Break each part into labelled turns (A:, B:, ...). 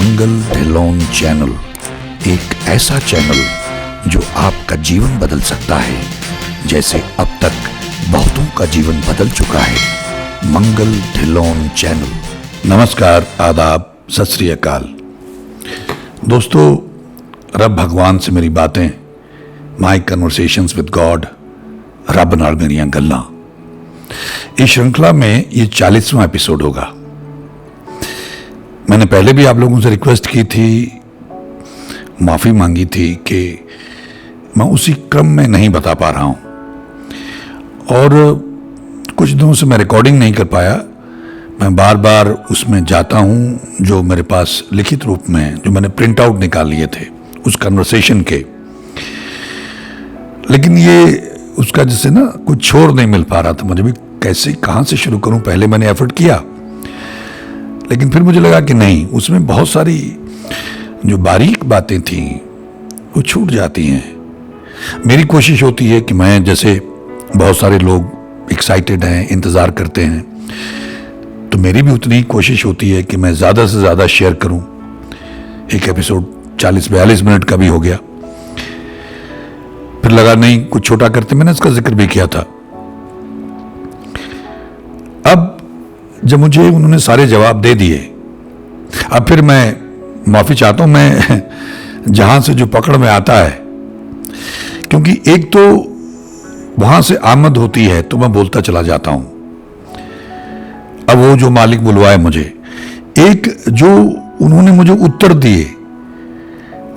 A: मंगल Dhillon channel एक ऐसा channel जो आपका जीवन बदल सकता है, जैसे अब तक बहुतों का जीवन बदल चुका है। मंगल ढिल्लोन चैनल। नमस्कार, आदाब, सत श्री अकाल। दोस्तों, रब भगवान से मेरी बातें, माई कन्वर्सेशंस विद गॉड, रब नाल मेरियां गल्लां, इस श्रृंखला में ये 40वां एपिसोड होगा। मैंने पहले भी आप लोगों से रिक्वेस्ट की थी, माफ़ी मांगी थी कि मैं उसी क्रम में नहीं बता पा रहा हूँ, और कुछ दिनों से मैं रिकॉर्डिंग नहीं कर पाया। मैं बार बार उसमें जाता हूँ जो मेरे पास लिखित रूप में, जो मैंने प्रिंट आउट निकाल लिए थे उस कन्वर्सेशन के, लेकिन ये उसका जैसे ना कुछ छोर नहीं मिल पा रहा था। मुझे भी कैसे कहाँ से शुरू करूँ। पहले मैंने एफर्ट किया, लेकिन फिर मुझे लगा कि नहीं, उसमें बहुत सारी जो बारीक बातें थी वो छूट जाती हैं। मेरी कोशिश होती है कि मैं, जैसे बहुत सारे लोग एक्साइटेड हैं, इंतज़ार करते हैं, तो मेरी भी उतनी कोशिश होती है कि मैं ज़्यादा से ज़्यादा शेयर करूं। एक एपिसोड 40-42 मिनट का भी हो गया, फिर लगा नहीं कुछ छोटा करते, मैंने इसका जिक्र भी किया था। अब जब मुझे उन्होंने सारे जवाब दे दिए, अब फिर मैं माफ़ी चाहता हूं, मैं जहां से जो पकड़ में आता है, क्योंकि एक तो वहां से आमद होती है तो मैं बोलता चला जाता हूं। अब वो जो मालिक बुलवाए मुझे, एक जो उन्होंने मुझे उत्तर दिए,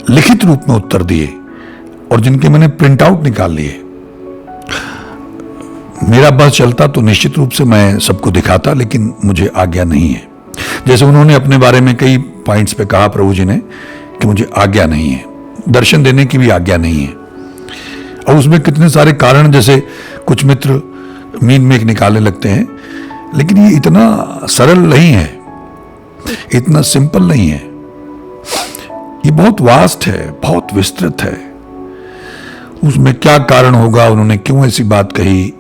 A: लिखित रूप में उत्तर दिए, और जिनके मैंने प्रिंट आउट निकाल लिए, मेरा बस चलता तो निश्चित रूप से मैं सबको दिखाता, लेकिन मुझे आज्ञा नहीं है। जैसे उन्होंने अपने बारे में कई पॉइंट्स पे कहा प्रभु जी ने कि मुझे आज्ञा नहीं है, दर्शन देने की भी आज्ञा नहीं है। और उसमें कितने सारे कारण, जैसे कुछ मित्र मीन मेक निकालने लगते हैं, लेकिन ये इतना सरल नहीं है, इतना सिंपल नहीं है। ये बहुत वास्ट है, बहुत विस्तृत है। उसमें क्या कारण होगा, उन्होंने क्यों ऐसी बात कही,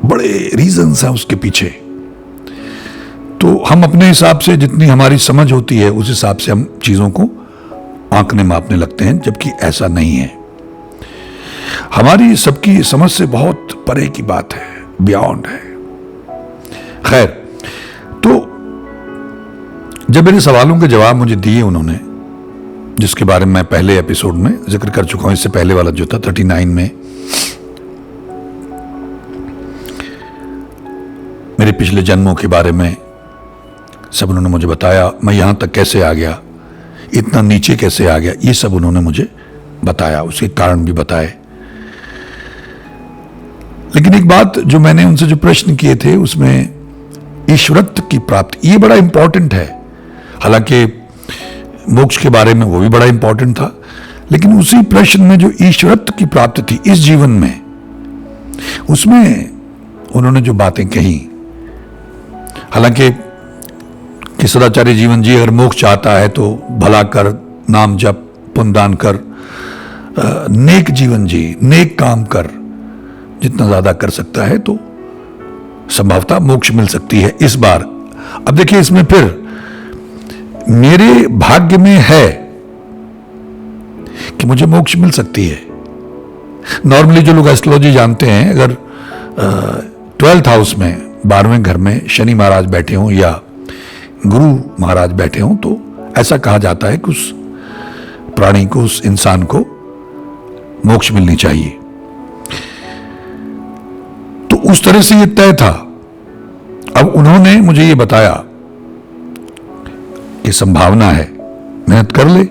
A: बड़े रीजंस हैं उसके पीछे। तो हम अपने हिसाब से, जितनी हमारी समझ होती है, उस हिसाब से हम चीजों को आंकने मापने लगते हैं, जबकि ऐसा नहीं है। हमारी सबकी समझ से बहुत परे की बात है, बियॉन्ड है। खैर, तो जब मेरे सवालों के जवाब मुझे दिए उन्होंने, जिसके बारे में मैं पहले एपिसोड में जिक्र कर चुका हूं, इससे पहले वाला जो था 39 में, मेरे पिछले जन्मों के बारे में सब उन्होंने मुझे बताया। मैं यहां तक कैसे आ गया, इतना नीचे कैसे आ गया, ये सब उन्होंने मुझे बताया, उसके कारण भी बताए। लेकिन एक बात जो मैंने उनसे जो प्रश्न किए थे, उसमें ईश्वरत्व की प्राप्ति, ये बड़ा इंपॉर्टेंट है। हालांकि मोक्ष के बारे में वो भी बड़ा इंपॉर्टेंट था, लेकिन उसी प्रश्न में जो ईश्वरत्व की प्राप्ति थी इस जीवन में, उसमें उन्होंने जो बातें कही, हालांकि कि सदाचारी जीवन जी अगर मोक्ष चाहता है तो भला कर, नाम जप, पुण्य दान कर, नेक जीवन जी, नेक काम कर, जितना ज्यादा कर सकता है तो संभवतः मोक्ष मिल सकती है इस बार। अब देखिए, इसमें फिर मेरे भाग्य में है कि मुझे मोक्ष मिल सकती है। नॉर्मली जो लोग एस्ट्रोलॉजी जानते हैं, अगर 12th हाउस में, 12वें घर में शनि महाराज बैठे हों या गुरु महाराज बैठे हों, तो ऐसा कहा जाता है कि उस प्राणी को, उस इंसान को मोक्ष मिलनी चाहिए। तो उस तरह से ये तय था। अब उन्होंने मुझे ये बताया कि संभावना है, मेहनत कर ले,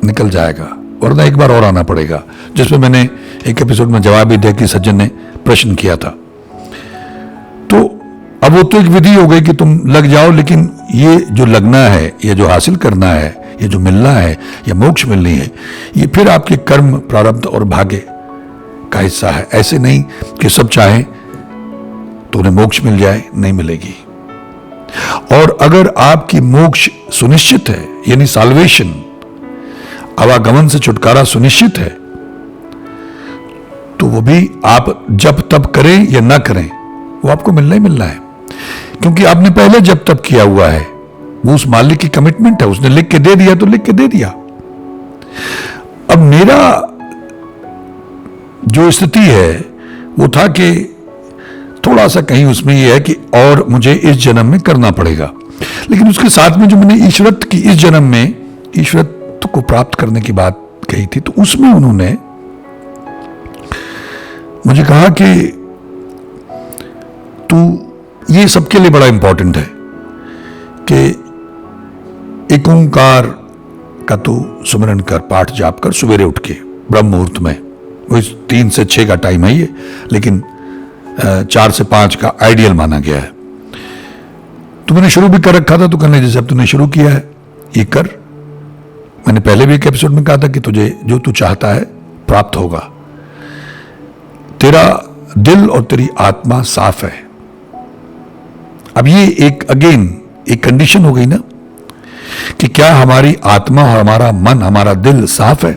A: निकल जाएगा, वरना एक बार और आना पड़ेगा, जिसमें मैंने एक एपिसोड में जवाब भी दिया कि सज्जन ने प्रश्न किया था। तो अब वो तो एक विधि हो गई कि तुम लग जाओ, लेकिन ये जो लगना है, ये जो हासिल करना है, ये जो मिलना है, ये मोक्ष मिलनी है, ये फिर आपके कर्म, प्रारब्ध और भाग्य का हिस्सा है। ऐसे नहीं कि सब चाहें तो उन्हें मोक्ष मिल जाए, नहीं मिलेगी। और अगर आपकी मोक्ष सुनिश्चित है, यानी साल्वेशन, आवागमन से छुटकारा सुनिश्चित है, तो वो भी आप जब तब करें या ना करें, वो आपको मिलना ही मिलना है, क्योंकि आपने पहले जब तब किया हुआ है। वो उस मालिक की कमिटमेंट है, उसने लिख के दे दिया तो लिख के दे दिया। अब मेरा जो स्थिति है वो था कि थोड़ा सा कहीं उसमें यह है कि और मुझे इस जन्म में करना पड़ेगा, लेकिन उसके साथ में जो मैंने ईश्वरत्व की इस जन्म में ईश्वरत्व को प्राप्त करने की बात कही थी, तो उसमें उन्होंने मुझे कहा कि तू ये सबके लिए बड़ा इंपॉर्टेंट है कि एक ओंकार का तू सुमिरन कर, पाठ जाप कर सवेरे उठ के ब्रह्म मुहूर्त में। वो 3 से 6 का टाइम है ये, लेकिन 4 से 5 का आइडियल माना गया है। तो मैंने शुरू भी कर रखा था, तो कहने जैसे अब तूने शुरू किया है ये कर। मैंने पहले भी एक एपिसोड में कहा था कि तुझे जो तू चाहता है प्राप्त होगा। तेरा दिल और तेरी आत्मा साफ है। अब ये एक कंडीशन हो गई ना कि क्या हमारी आत्मा और हमारा मन, हमारा दिल साफ है।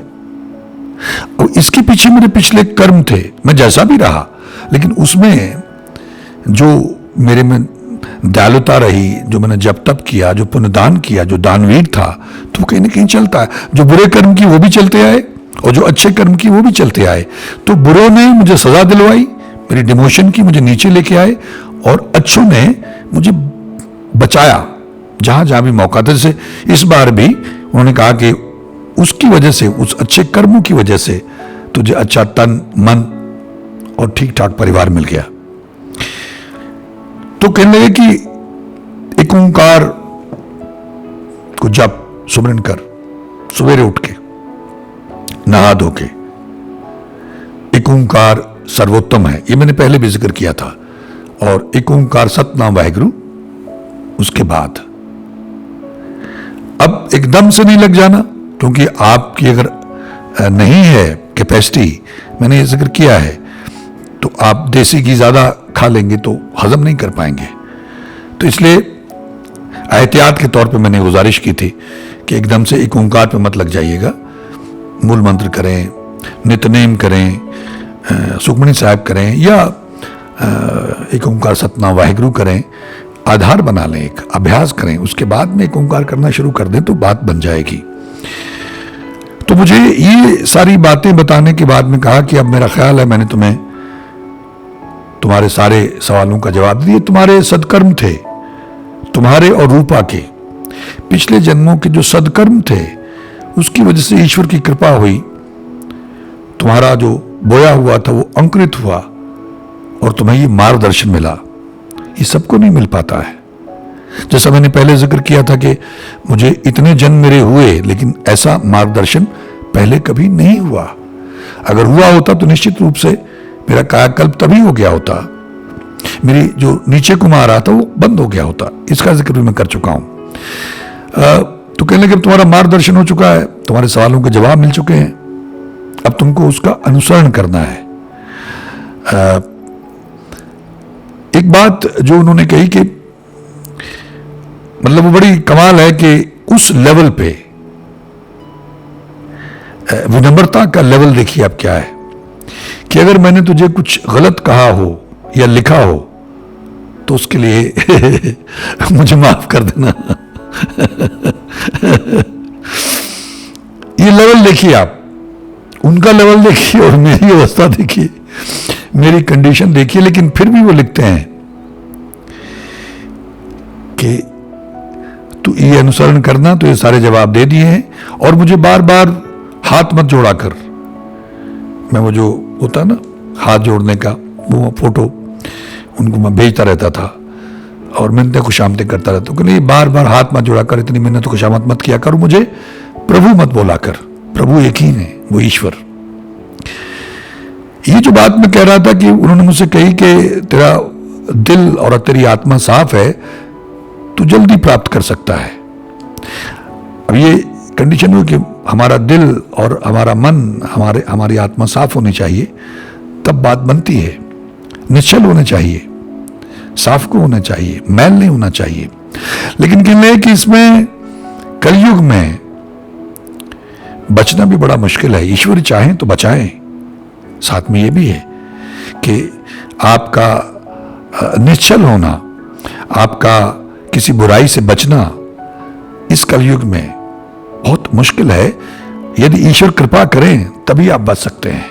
A: और इसके पीछे मेरे पिछले कर्म थे, मैं जैसा भी रहा, लेकिन उसमें जो मेरे में दयालुता रही, जो मैंने जब तप किया, जो पुण्यदान किया, जो दानवीर था, तो वो कहीं ना कहीं चलता है। जो बुरे कर्म की वो भी चलते आए और जो अच्छे कर्म की वो भी चलते आए। तो बुरों ने मुझे सजा दिलवाई, मेरी डिमोशन की, मुझे नीचे लेके आए, और अच्छों ने मुझे बचाया जहां जहां भी मौका था। जैसे इस बार भी उन्होंने कहा कि उसकी वजह से, उस अच्छे कर्मों की वजह से तुझे अच्छा तन, मन और ठीक ठाक परिवार मिल गया। तो कहने लगे कि एक ओंकार को जप, सुमिरन कर सवेरे उठ के, नहा धो के। एक ओंकार सर्वोत्तम है, ये मैंने पहले भी जिक्र किया था। और एक ओंकार सतनाम वाहिगुरु उसके बाद। अब एकदम से नहीं लग जाना, क्योंकि आपकी अगर नहीं है कैपेसिटी, मैंने ये जिक्र किया है, तो आप देसी घी ज्यादा खा लेंगे तो हजम नहीं कर पाएंगे। तो इसलिए एहतियात के तौर पे मैंने गुजारिश की थी कि एकदम से एक ओंकार पे मत लग जाइएगा। मूल मंत्र करें, नितनेम करें, सुखमणी साहब करें, या एक ओंकार सतनाम वाहिगुरु करें। आधार बना लें, एक अभ्यास करें, उसके बाद में एक ओंकार करना शुरू कर दें तो बात बन जाएगी। तो मुझे ये सारी बातें बताने के बाद में कहा कि अब मेरा ख्याल है मैंने तुम्हें तुम्हारे सारे सवालों का जवाब दिया। तुम्हारे सदकर्म थे, तुम्हारे और रूपा के पिछले जन्मों के जो सदकर्म थे, उसकी वजह से ईश्वर की कृपा हुई। तुम्हारा जो बोया हुआ था वो अंकुरित हुआ और तुम्हें ये मार्गदर्शन मिला। ये सबको नहीं मिल पाता है। जैसा मैंने पहले जिक्र किया था कि मुझे इतने जन्म मेरे हुए, लेकिन ऐसा मार्गदर्शन पहले कभी नहीं हुआ। अगर हुआ होता तो निश्चित रूप से मेरा कायाकल्प तभी हो गया होता, मेरी जो नीचे कुमार आ रहा था वो बंद हो गया होता। इसका जिक्र भी मैं कर चुका हूं। तो कहने लगे तुम्हारा मार्गदर्शन हो चुका है, तुम्हारे सवालों के जवाब मिल चुके हैं, अब तुमको उसका अनुसरण करना है। एक बात जो उन्होंने कही कि मतलब वो बड़ी कमाल है कि उस लेवल पे विनम्रता का लेवल देखिए अब क्या है कि अगर मैंने तुझे कुछ गलत कहा हो या लिखा हो तो उसके लिए मुझे माफ कर देना। ये लेवल देखिए आप, उनका लेवल देखिए और मेरी अवस्था देखिए, मेरी कंडीशन देखिए। लेकिन फिर भी वो लिखते हैं कि तू ये अनुसरण करना, तो ये सारे जवाब दे दिए हैं। और मुझे बार बार हाथ मत जोड़ा कर, मैं वो जो होता ना हाथ जोड़ने का वो फोटो उनको मैं भेजता रहता था और मिन्नतें खुशामतें करता रहता हूँ कि बार बार हाथ मत जोड़ा कर, इतनी मिन्नत खुशामत मत किया कर, मुझे प्रभु मत बोला कर। प्रभु एक ही है, वो ईश्वर। ये जो बात मैं कह रहा था कि उन्होंने मुझसे कही कि तेरा दिल और तेरी आत्मा साफ है, तू जल्दी प्राप्त कर सकता है। अब ये कंडीशन हुई कि हमारा दिल और हमारा मन, हमारी आत्मा साफ होनी चाहिए, तब बात बनती है। निश्चल होना चाहिए, साफ को होना चाहिए, मैल नहीं होना चाहिए। लेकिन कहने लगे कि इसमें कलयुग में बचना भी बड़ा मुश्किल है। ईश्वर चाहें तो बचाएं। साथ में ये भी है कि आपका निश्चल होना, आपका किसी बुराई से बचना, इस कलयुग में बहुत मुश्किल है। यदि ईश्वर कृपा करें तभी आप बच सकते हैं।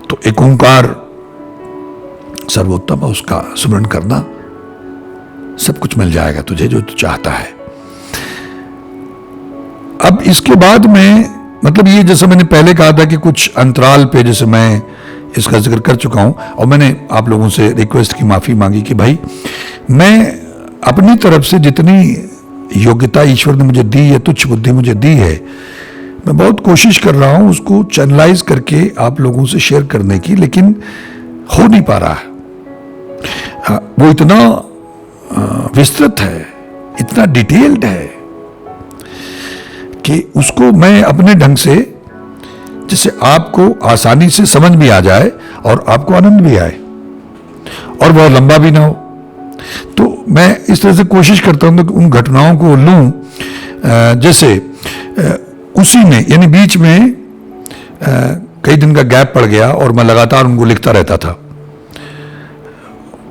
A: तो एक ओंकार सर्वोत्तम है, उसका स्मरण करना, सब कुछ मिल जाएगा तुझे जो तू चाहता है। अब इसके बाद में मतलब ये जैसे मैंने पहले कहा था कि कुछ अंतराल पे जैसे मैं इसका जिक्र कर चुका हूं, और मैंने आप लोगों से रिक्वेस्ट की माफी मांगी कि भाई मैं अपनी तरफ से जितनी योग्यता ईश्वर ने मुझे दी है, तुच्छ बुद्धि मुझे दी है, मैं बहुत कोशिश कर रहा हूं उसको चैनलाइज करके आप लोगों से शेयर करने की, लेकिन हो नहीं पा रहा है। वो इतना विस्तृत है, इतना डिटेल्ड है कि उसको मैं अपने ढंग से जिससे आपको आसानी से समझ भी आ जाए और आपको आनंद भी आए और बहुत लंबा भी ना हो, तो मैं इस तरह से कोशिश करता हूं कि उन घटनाओं को लूं जैसे उसी में, यानी बीच में कई दिन का गैप पड़ गया और मैं लगातार उनको लिखता रहता था।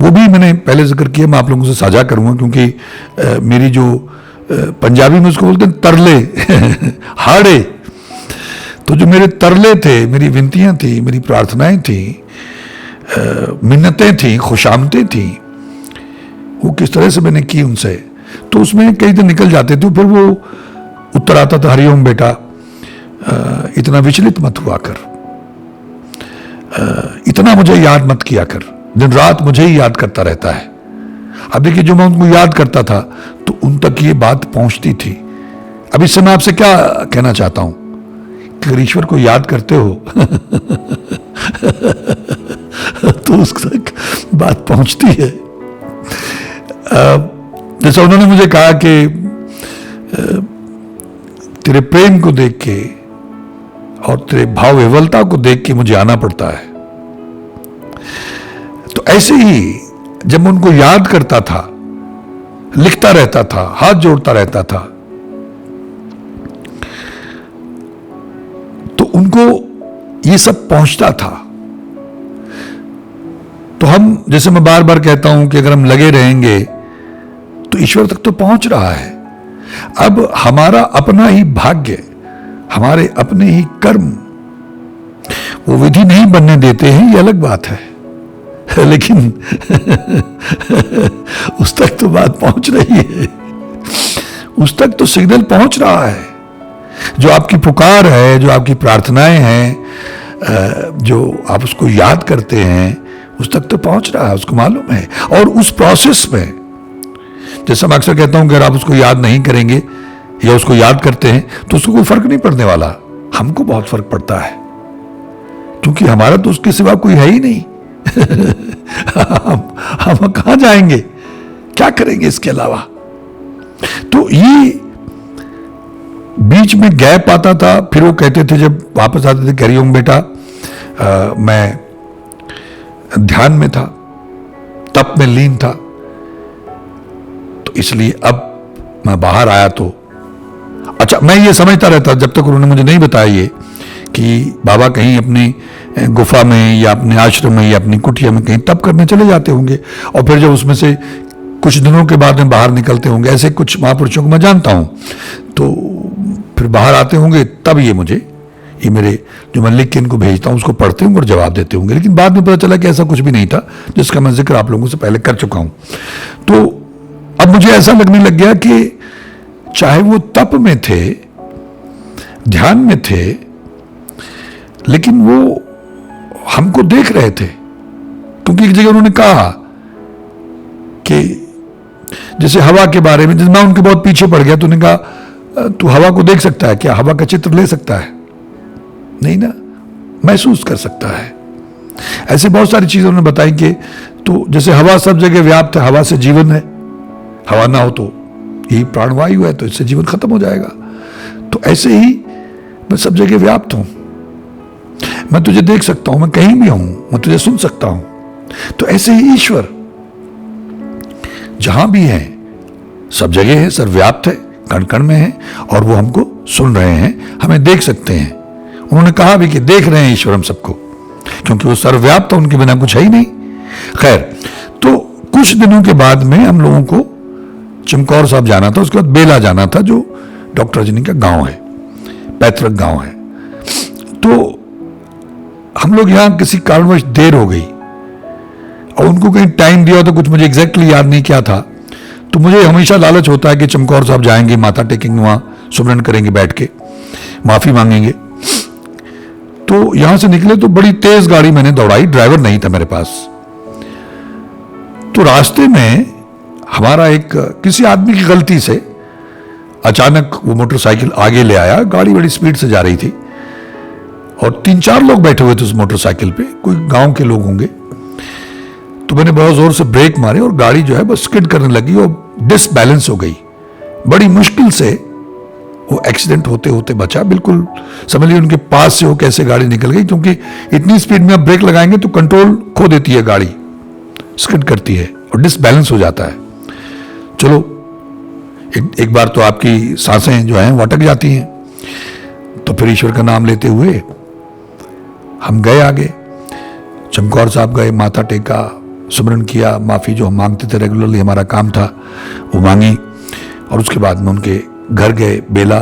A: वो भी मैंने पहले जिक्र किया, मैं आप लोगों से साझा करूंगा, क्योंकि मेरी जो पंजाबी में उसको बोलते हैं तरले हाड़े, तो जो मेरे तरले थे, मेरी विनतियां थी, मेरी प्रार्थनाएं थी, मिन्नतें थी, खुशामतें थी, वो किस तरह से मैंने की उनसे, तो उसमें कई दिन निकल जाते थे। फिर वो उत्तर आता था, हरिओम बेटा इतना विचलित मत हुआ कर, इतना मुझे याद मत किया कर, दिन रात मुझे ही याद करता रहता है। अब देखिए, जो मैं उनको याद करता था तो उन तक ये बात पहुंचती थी। अब इससे मैं आपसे क्या कहना चाहता हूं कि अगर ईश्वर को याद करते हो तो उस तक बात पहुंचती है। जैसा उन्होंने मुझे कहा कि तेरे प्रेम को देख के और तेरे भाव विवलता को देख के मुझे आना पड़ता है। तो ऐसे ही जब मैं उनको याद करता था, लिखता रहता था, हाथ जोड़ता रहता था, तो उनको ये सब पहुंचता था। तो हम, जैसे मैं बार बार कहता हूं कि अगर हम लगे रहेंगे तो ईश्वर तक तो पहुंच रहा है। अब हमारा अपना ही भाग्य, हमारे अपने ही कर्म वो विधि नहीं बनने देते हैं, ये अलग बात है, लेकिन उस तक तो बात पहुंच रही है, उस तक तो सिग्नल पहुंच रहा है। जो आपकी पुकार है, जो आपकी प्रार्थनाएं हैं, जो आप उसको याद करते हैं, उस तक तो पहुंच रहा है, उसको मालूम है। और उस प्रोसेस में, जैसा मैं अक्सर कहता हूं कि अगर आप उसको याद नहीं करेंगे या उसको याद करते हैं तो उसको कोई फर्क नहीं पड़ने वाला। हमको बहुत फर्क पड़ता है, क्योंकि हमारा तो उसके सिवा कोई है ही नहीं। हम कहां जाएंगे, क्या करेंगे इसके अलावा। तो ये बीच में गैप आता था। फिर वो कहते थे, जब वापस आते थे, हरिओम बेटा मैं ध्यान में था, तप में लीन था, तो इसलिए अब मैं बाहर आया तो अच्छा, मैं ये समझता रहता जब तक उन्होंने मुझे नहीं बताया ये कि बाबा कहीं अपनी गुफा में या अपने आश्रम में या अपनी कुटिया में कहीं तप करने चले जाते होंगे, और फिर जब उसमें से कुछ दिनों के बाद में बाहर निकलते होंगे। ऐसे कुछ महापुरुषों को मैं जानता हूं, तो फिर बाहर आते होंगे, तब ये मुझे, ये मेरे जो मैं लिख के इनको भेजता हूं उसको पढ़ते होंगे और जवाब देते होंगे। लेकिन बाद में पता चला कि ऐसा कुछ भी नहीं था, जिसका मैं जिक्र आप लोगों से पहले कर चुका हूं। तो अब मुझे ऐसा लगने लग गया कि चाहे वो तप में थे, ध्यान में थे, लेकिन वो हमको देख रहे थे। क्योंकि एक जगह उन्होंने कहा कि जैसे हवा के बारे में, जैसे मैं उनके बहुत पीछे पड़ गया, तो उन्होंने कहा तू हवा को देख सकता है क्या, हवा का चित्र ले सकता है? नहीं ना, महसूस कर सकता है। ऐसे बहुत सारी चीजें उन्होंने बताई कि तो जैसे हवा सब जगह व्याप्त है, हवा से जीवन है, हवा ना हो तो यही प्राणवायु है, तो इससे जीवन खत्म हो जाएगा। तो ऐसे ही मैं सब जगह व्याप्त हूं, मैं तुझे देख सकता हूं, मैं कहीं भी हूं, मैं तुझे सुन सकता हूं। तो ऐसे ही ईश्वर जहां भी है, सब जगह है, सर्वव्याप्त है, कण कण में है, और वो हमको सुन रहे हैं, हमें देख सकते हैं। उन्होंने कहा भी कि देख रहे हैं ईश्वर हम सबको, क्योंकि वो सर्वव्याप्त है, उनके बिना कुछ है ही नहीं। खैर, तो कुछ दिनों के बाद में हम लोगों को चमकौर साहब जाना था, उसके बाद बेला जाना था, जो डॉक्टर रजनी का गांव है, पैतृक गांव है। तो हम लोग यहां किसी कारणवश देर हो गई और उनको कहीं टाइम दिया तो कुछ मुझे एग्जैक्टली याद नहीं क्या था। तो मुझे हमेशा लालच होता है कि चमकौर साहब जाएंगे, माथा टेकेंगे, वहां सुमरन करेंगे, बैठ के माफी मांगेंगे। तो यहां से निकले तो बड़ी तेज गाड़ी मैंने दौड़ाई, ड्राइवर नहीं था मेरे पास। तो रास्ते में हमारा एक किसी आदमी की गलती से अचानक वो मोटरसाइकिल आगे ले आया, गाड़ी बड़ी स्पीड से जा रही थी और 3-4 लोग बैठे हुए थे उस मोटरसाइकिल पे, कोई गांव के लोग होंगे। तो मैंने बहुत जोर से ब्रेक मारे और गाड़ी जो है बस स्किड करने लगी और डिसबैलेंस हो गई। बड़ी मुश्किल से वो एक्सीडेंट होते होते बचा। बिल्कुल समझ लीजिए उनके पास से वो कैसे गाड़ी निकल गई, क्योंकि इतनी स्पीड में आप ब्रेक लगाएंगे तो कंट्रोल खो देती है गाड़ी, स्किड करती है और डिसबैलेंस हो जाता है। चलो एक बार तो आपकी सांसें जो हैं वो अटक जाती हैं। तो फिर ईश्वर का नाम लेते हुए हम गए आगे। चमकौर साहब गए, माथा टेका, सुमरन किया, माफी जो हम मांगते थे रेगुलरली, हमारा काम था, वो मांगी। और उसके बाद में उनके घर गए बेला।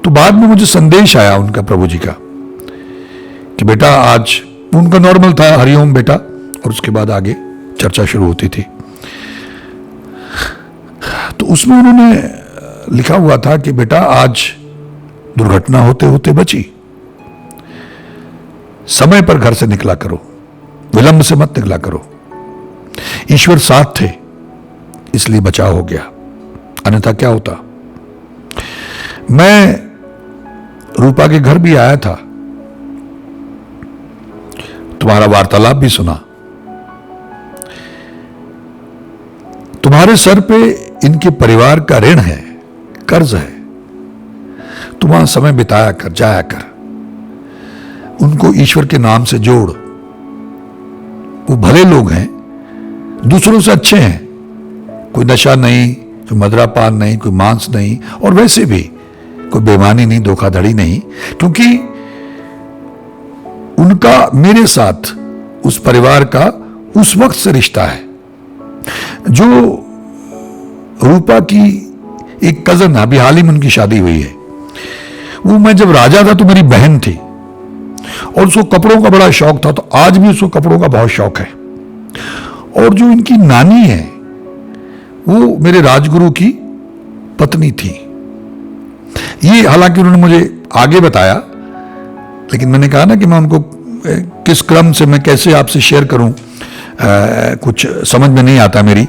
A: तो बाद में मुझे संदेश आया उनका, प्रभु जी का, कि बेटा आज, उनका नॉर्मल था हरिओम बेटा, और उसके बाद आगे चर्चा शुरू होती थी। तो उसमें उन्होंने लिखा हुआ था कि बेटा आज दुर्घटना होते होते बची, समय पर घर से निकला करो, विलंब से मत निकला करो। ईश्वर साथ थे इसलिए बचाव हो गया, अन्यथा क्या होता। मैं रूपा के घर भी आया था, तुम्हारा वार्तालाप भी सुना। तुम्हारे सर पे इनके परिवार का ऋण है, कर्ज है। तुम वहां समय बिताया कर, जाया कर, उनको ईश्वर के नाम से जोड़। वो भले लोग हैं, दूसरों से अच्छे हैं, कोई नशा नहीं, कोई मदरापान नहीं, कोई मांस नहीं, और वैसे भी कोई बेईमानी नहीं, धोखाधड़ी नहीं, क्योंकि उनका मेरे साथ, उस परिवार का उस वक्त से रिश्ता है। जो रूपा की एक कजन, अभी हाल ही में उनकी शादी हुई है, वो मैं जब राजा था तो मेरी बहन थी और उसको कपड़ों का बड़ा शौक था, तो आज भी उसको कपड़ों का बहुत शौक है। और जो इनकी नानी है वो मेरे राजगुरु की पत्नी थी। ये हालांकि उन्होंने मुझे आगे बताया, लेकिन मैंने कहा ना कि मैं उनको किस क्रम से, मैं कैसे आपसे शेयर करूं, कुछ समझ में नहीं आता मेरी।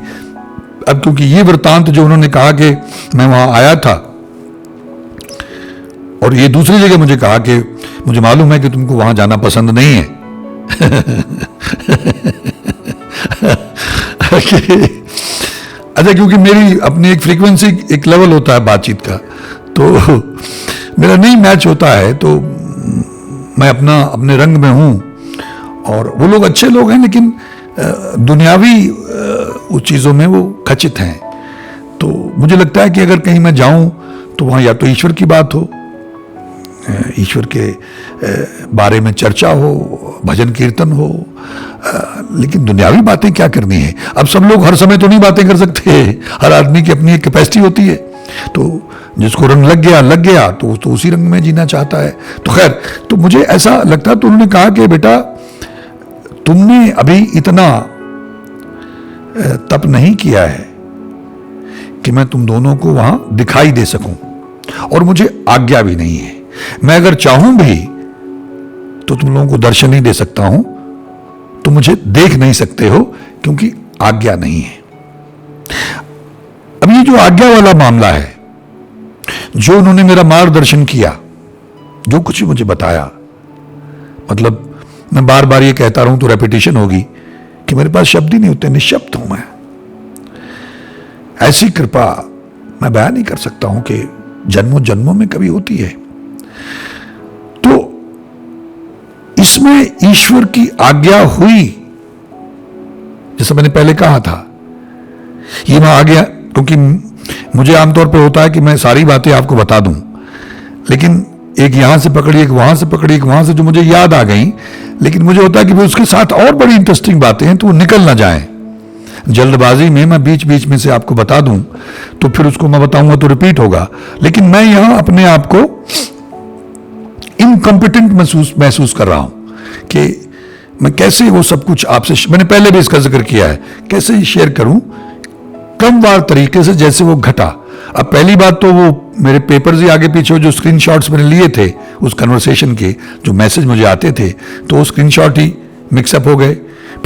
A: अब क्योंकि ये वृत्तांत जो उन्होंने कहा कि मैं वहां आया था और ये दूसरी जगह मुझे कहा कि मुझे मालूम है कि तुमको वहां जाना पसंद नहीं है। अच्छा, क्योंकि मेरी अपनी एक फ्रीक्वेंसी, एक लेवल होता है बातचीत का, तो मेरा नहीं मैच होता है, तो मैं अपने रंग में हूं। और वो लोग अच्छे लोग हैं, लेकिन दुनियावी उस चीज़ों में वो खचित हैं। तो मुझे लगता है कि अगर कहीं मैं जाऊं तो वहाँ या तो ईश्वर की बात हो, ईश्वर के बारे में चर्चा हो, भजन कीर्तन हो, लेकिन दुनियावी बातें क्या करनी है। अब सब लोग हर समय तो नहीं बातें कर सकते, हर आदमी की अपनी एक कैपेसिटी होती है। तो जिसको रंग लग गया तो उसी रंग में जीना चाहता है। तो खैर, तो मुझे ऐसा लगता, तो उन्होंने कहा कि बेटा तुमने अभी इतना तप नहीं किया है कि मैं तुम दोनों को वहां दिखाई दे सकूं, और मुझे आज्ञा भी नहीं है। मैं अगर चाहूं भी तो तुम लोगों को दर्शन नहीं दे सकता हूं, तुम मुझे देख नहीं सकते हो, क्योंकि आज्ञा नहीं है। अब ये जो आज्ञा वाला मामला है, जो उन्होंने मेरा मार्गदर्शन किया, जो कुछ भी मुझे बताया, मतलब मैं बार बार ये कहता रहूं तो रेपिटेशन होगी कि मेरे पास शब्द ही नहीं होते, निशब्द हूं मैं। ऐसी कृपा मैं बयान नहीं कर सकता हूं कि जन्मों जन्मों में कभी होती है। तो इसमें ईश्वर की आज्ञा हुई, जैसे मैंने पहले कहा था। ये मैं आ गया, क्योंकि मुझे आमतौर पे होता है कि मैं सारी बातें आपको बता दूं, लेकिन एक यहां से पकड़ी, एक वहां से पकड़ी, एक वहां से जो मुझे याद आ गई, लेकिन मुझे होता है कि उसके साथ और बड़ी इंटरेस्टिंग बातें हैं तो वो निकल ना जाए। जल्दबाजी में मैं बीच बीच में से आपको बता दूं तो फिर उसको मैं बताऊंगा तो रिपीट होगा, लेकिन मैं यहां अपने आप को इनकॉम्पिटेंट महसूस कर रहा हूं कि मैं कैसे वो सब कुछ आपसे, मैंने पहले भी इसका जिक्र किया है, कैसे शेयर करूं क्रमवार तरीके से जैसे वो घटा। अब पहली बात तो वो मेरे पेपर्स ही आगे पीछे जो स्क्रीनशॉट्स मैंने लिए थे उस कन्वर्सेशन के, जो मैसेज मुझे आते थे, तो वो स्क्रीनशॉट ही मिक्सअप हो गए।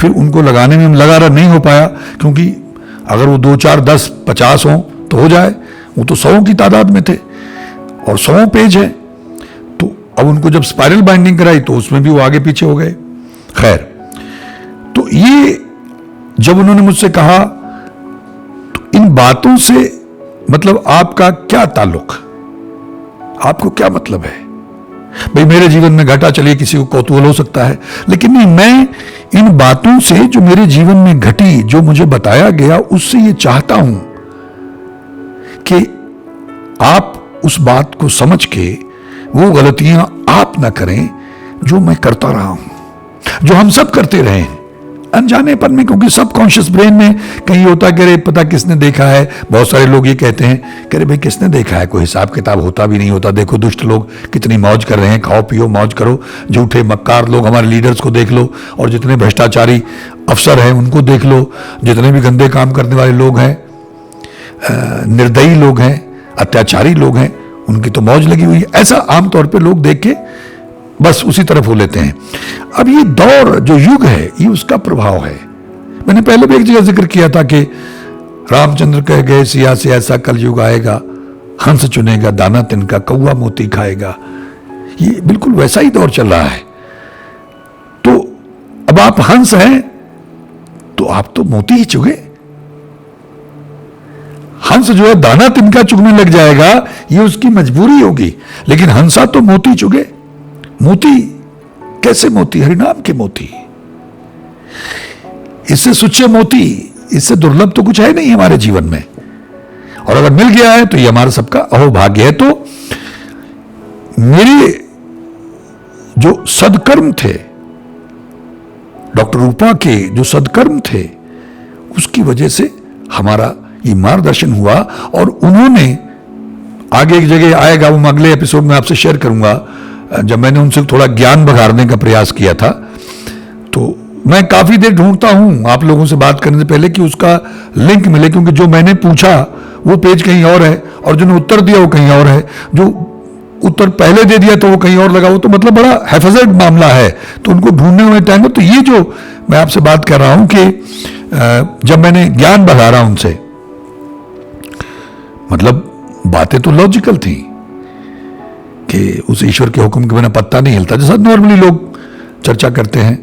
A: फिर उनको लगाने में लगा रहा, नहीं हो पाया, क्योंकि अगर वो 2, 4, 10, 50 हो तो हो जाए, वो तो 100 की तादाद में थे और 100 पेज है। तो अब उनको जब स्पाइरल बाइंडिंग कराई तो उसमें भी वो आगे पीछे हो गए। खैर, तो ये जब उन्होंने मुझसे कहा तो इन बातों से मतलब आपका क्या ताल्लुक, आपको क्या मतलब है? भाई मेरे जीवन में घटा, चलिए किसी को कौतूहल हो सकता है, लेकिन नहीं, मैं इन बातों से जो मेरे जीवन में घटी, जो मुझे बताया गया, उससे ये चाहता हूं कि आप उस बात को समझ के वो गलतियां आप ना करें जो मैं करता रहा हूं, जो हम सब करते रहे हैं अनजानेपन में, क्योंकि सबकॉन्शियस ब्रेन में कहीं होता कि अरे पता किसने देखा है। बहुत सारे लोग ये कहते हैं कि अरे भाई किसने देखा है, कोई हिसाब किताब होता भी नहीं होता। देखो दुष्ट लोग कितनी मौज कर रहे हैं, खाओ पियो मौज करो। झूठे मक्कार लोग, हमारे लीडर्स को देख लो, और जितने भ्रष्टाचारी अफसर हैं उनको देख लो, जितने भी गंदे काम करने वाले लोग हैं, निर्दयी लोग हैं, अत्याचारी लोग हैं, उनकी तो मौज लगी हुई है। ऐसा आमतौर पर लोग देख के बस उसी तरफ हो लेते हैं। अब ये दौर जो युग है ये उसका प्रभाव है। मैंने पहले भी एक जगह जिक्र किया था कि रामचंद्र कह गए सिया से ऐसा कल युग आएगा, हंस चुनेगा दाना तिनका, कौवा मोती खाएगा। ये बिल्कुल वैसा ही दौर चल रहा है। तो अब आप हंस हैं तो आप तो मोती ही चुगे। हंस जो है दाना तिनका चुगने लग जाएगा, ये उसकी मजबूरी होगी, लेकिन हंसा तो मोती चुगे। मोती कैसे मोती? हरिनाम के मोती। इससे सुच्चे मोती, इससे दुर्लभ तो कुछ है नहीं हमारे जीवन में, और अगर मिल गया है तो ये हमारा सबका अहोभाग्य है। तो मेरे जो सदकर्म थे, डॉक्टर रूपा के जो सदकर्म थे, उसकी वजह से हमारा ये मार्गदर्शन हुआ। और उन्होंने आगे एक जगह आएगा, वो मैं अगले एपिसोड में आपसे शेयर करूंगा, जब मैंने उनसे थोड़ा ज्ञान बघाड़ने का प्रयास किया था। तो मैं काफी देर ढूंढता हूं आप लोगों से बात करने से पहले कि उसका लिंक मिले, क्योंकि जो मैंने पूछा वो पेज कहीं और है और जो उत्तर दिया वो कहीं और है। जो उत्तर पहले दे दिया तो वो कहीं और लगा, वो तो मतलब बड़ा हैफजर्ड मामला है, तो उनको ढूंढने में टाइम। तो ये जो मैं आपसे बात कर रहा हूं कि जब मैंने ज्ञान बघाड़ा उनसे, मतलब बातें तो लॉजिकल थी कि उस ईश्वर के हुक्म के बिना पत्ता नहीं हिलता, जैसा नॉर्मली लोग चर्चा करते हैं।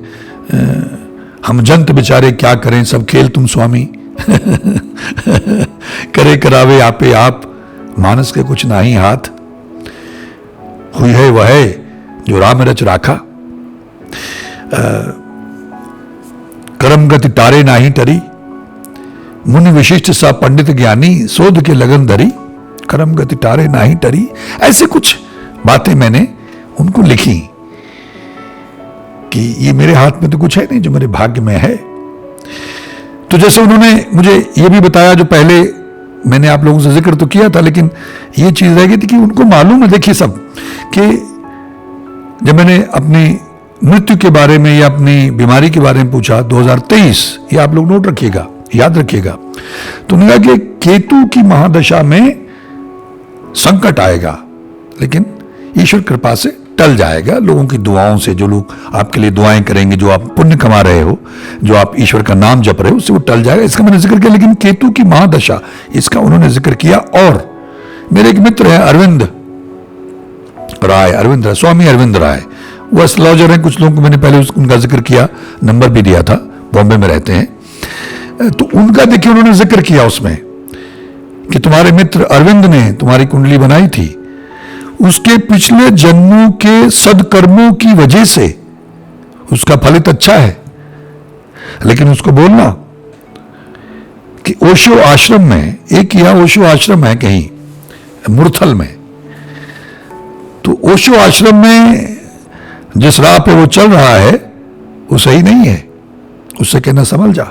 A: हम जंत बेचारे क्या करें, सब खेल तुम स्वामी करे करावे आपे आप, मानस के कुछ नाही हाथ, हुई है वह है जो राम रच राखा, करम गति तारे नाही टरी, मुनि विशिष्ट सा पंडित ज्ञानी, शोध के लगन धरी, करम गति तारे नाही टरी। ऐसे कुछ बातें मैंने उनको लिखी कि ये मेरे हाथ में तो कुछ है नहीं, जो मेरे भाग्य में है। तो जैसे उन्होंने मुझे ये भी बताया, जो पहले मैंने आप लोगों से जिक्र तो किया था, लेकिन ये चीज रह गई थी कि उनको मालूम है, देखिए सब, कि जब मैंने अपनी मृत्यु के बारे में या अपनी बीमारी के बारे में पूछा 2023, ये आप लोग नोट रखिएगा, याद रखिएगा, तो उन्होंने कहा कि केतु की महादशा में संकट आएगा, लेकिन ईश्वर कृपा से टल जाएगा, लोगों की दुआओं से। जो लोग आपके लिए दुआएं करेंगे, जो आप पुण्य कमा रहे हो, जो आप ईश्वर का नाम जप रहे हो, उससे वो टल जाएगा। इसका मैंने जिक्र किया, लेकिन केतु की महादशा, इसका उन्होंने जिक्र किया। और मेरे एक मित्र हैं अरविंद राय, स्वामी अरविंद राय, वो एस्ट्रोलॉजर हैं। कुछ लोगों को मैंने पहले उनका जिक्र किया, नंबर भी दिया था, बॉम्बे में रहते हैं। तो उनका देखिए उन्होंने जिक्र किया उसमें कि तुम्हारे मित्र अरविंद ने तुम्हारी कुंडली बनाई थी, उसके पिछले जन्मों के सदकर्मों की वजह से उसका फलित अच्छा है। लेकिन उसको बोलना कि ओशो आश्रम में, एक यहाँ ओशो आश्रम है कहीं मुरथल में, तो ओशो आश्रम में जिस राह पे वो चल रहा है वो सही नहीं है, उससे कहना संभल जा।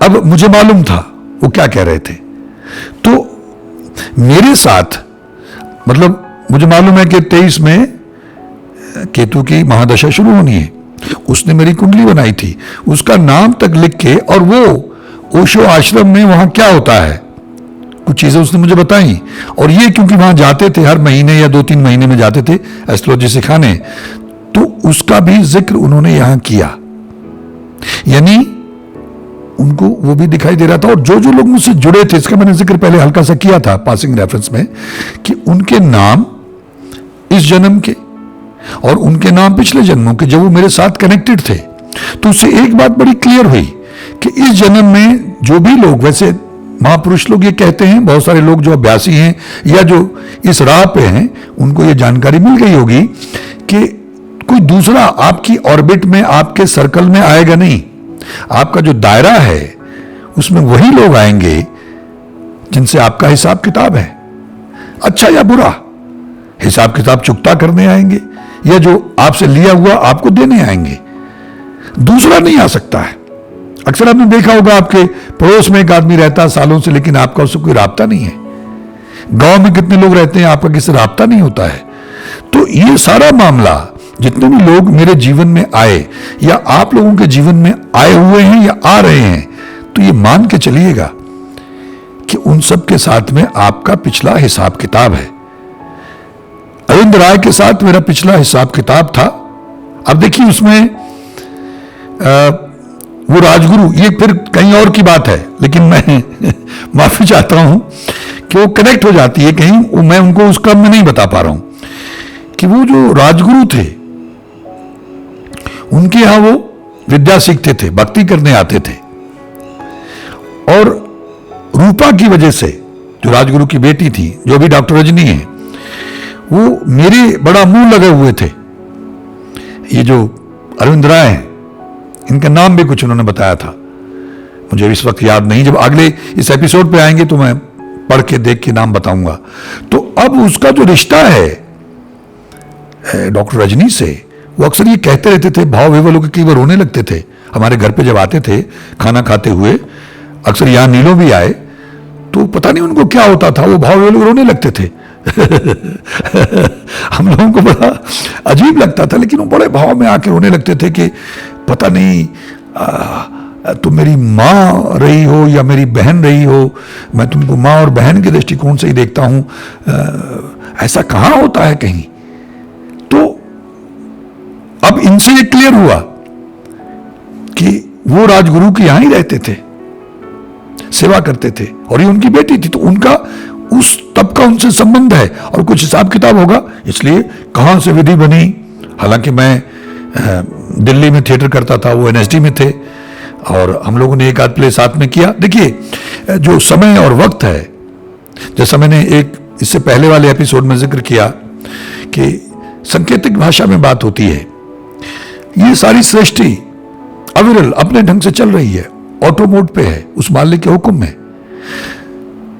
A: अब मुझे मालूम था वो क्या कह रहे थे। तो मेरे साथ मतलब मुझे मालूम है कि 23 में केतु की महादशा शुरू होनी है। उसने मेरी कुंडली बनाई थी, उसका नाम तक लिख के, और वो ओशो आश्रम में वहां क्या होता है कुछ चीजें उसने मुझे बताई। और ये क्योंकि वहां जाते थे हर महीने या 2-3 महीने में जाते थे एस्ट्रोलॉजी सिखाने, तो उसका भी जिक्र उन्होंने यहां किया। यानी उनको वो भी दिखाई दे रहा था। और जो जो लोग मुझसे जुड़े थे, इसका मैंने जिक्र पहले हल्का सा किया था पासिंग रेफरेंस में, कि उनके नाम इस जन्म के और उनके नाम पिछले जन्मों के, जब वो मेरे साथ कनेक्टेड थे, तो उससे एक बात बड़ी क्लियर हुई कि इस जन्म में जो भी लोग, वैसे महापुरुष लोग ये कहते हैं, बहुत सारे लोग जो अभ्यासी हैं या जो इस राह पे हैं, उनको ये जानकारी मिल गई होगी कि कोई दूसरा आपकी ऑर्बिट में, आपके सर्कल में आएगा नहीं। आपका जो दायरा है उसमें वही लोग आएंगे जिनसे आपका हिसाब किताब है, अच्छा या बुरा। हिसाब किताब चुकता करने आएंगे या जो आपसे लिया हुआ आपको देने आएंगे। दूसरा नहीं आ सकता है। अक्सर आपने देखा होगा आपके पड़ोस में एक आदमी रहता है सालों से, लेकिन आपका उससे कोई राब्ता नहीं है। गांव में कितने लोग रहते हैं, आपका किसी राब्ता नहीं होता है। तो ये सारा मामला, जितने भी लोग मेरे जीवन में आए या आप लोगों के जीवन में आए हुए हैं या आ रहे हैं, तो ये मान के चलिएगा कि उन सब के साथ में आपका पिछला हिसाब किताब है। अरविंद राय के साथ मेरा पिछला हिसाब किताब था। अब देखिए उसमें वो राजगुरु, ये फिर कहीं और की बात है, लेकिन मैं माफी चाहता हूं कि वो कनेक्ट हो जाती है कहीं, मैं उनको उस क्रम में नहीं बता पा रहा हूं कि वो जो राजगुरु थे, उनके यहां वो विद्या सीखते थे, भक्ति करने आते थे। और रूपा की वजह से, जो राजगुरु की बेटी थी, जो भी डॉक्टर रजनी है, वो मेरे बड़ा मुंह लगे हुए थे। ये जो अरविंद राय हैं, इनका नाम भी कुछ उन्होंने बताया था, मुझे इस वक्त याद नहीं। जब अगले इस एपिसोड पे आएंगे तो मैं पढ़ के देख के नाम बताऊंगा। तो अब उसका जो रिश्ता है डॉक्टर रजनी से, वो अक्सर ये कहते रहते थे, भाव विवल होकर कई बार रोने लगते थे। हमारे घर पे जब आते थे खाना खाते हुए, अक्सर यहां नीलो भी आए, तो पता नहीं उनको क्या होता था, वो भाव विवल रोने लगते थे। हम लोगों को बड़ा अजीब लगता था, लेकिन वो बड़े भाव में आके रोने लगते थे कि पता नहीं तुम मेरी माँ रही हो या मेरी बहन रही हो, मैं तुमको माँ और बहन के दृष्टिकोण से ही देखता हूं, ऐसा कहां होता है कहीं। तो अब इनसे ये क्लियर हुआ कि वो राजगुरु के यहां ही रहते थे, सेवा करते थे, और ये उनकी बेटी थी, तो उनका उस तब का उनसे संबंध है और कुछ हिसाब किताब होगा, इसलिए कहां से विधि बनी। हालांकि मैं दिल्ली में थिएटर करता था, वो एनएसडी में थे, और हम लोगों ने एक आध प्ले साथ में किया। देखिए जो समय और वक्त है, जैसा मैंने एक इससे पहले वाले एपिसोड में जिक्र किया कि सांकेतिक भाषा में बात होती है, ये सारी सृष्टि अविरल अपने ढंग से चल रही है, ऑटो मोड पे है, उस मालिक के हुक्म में।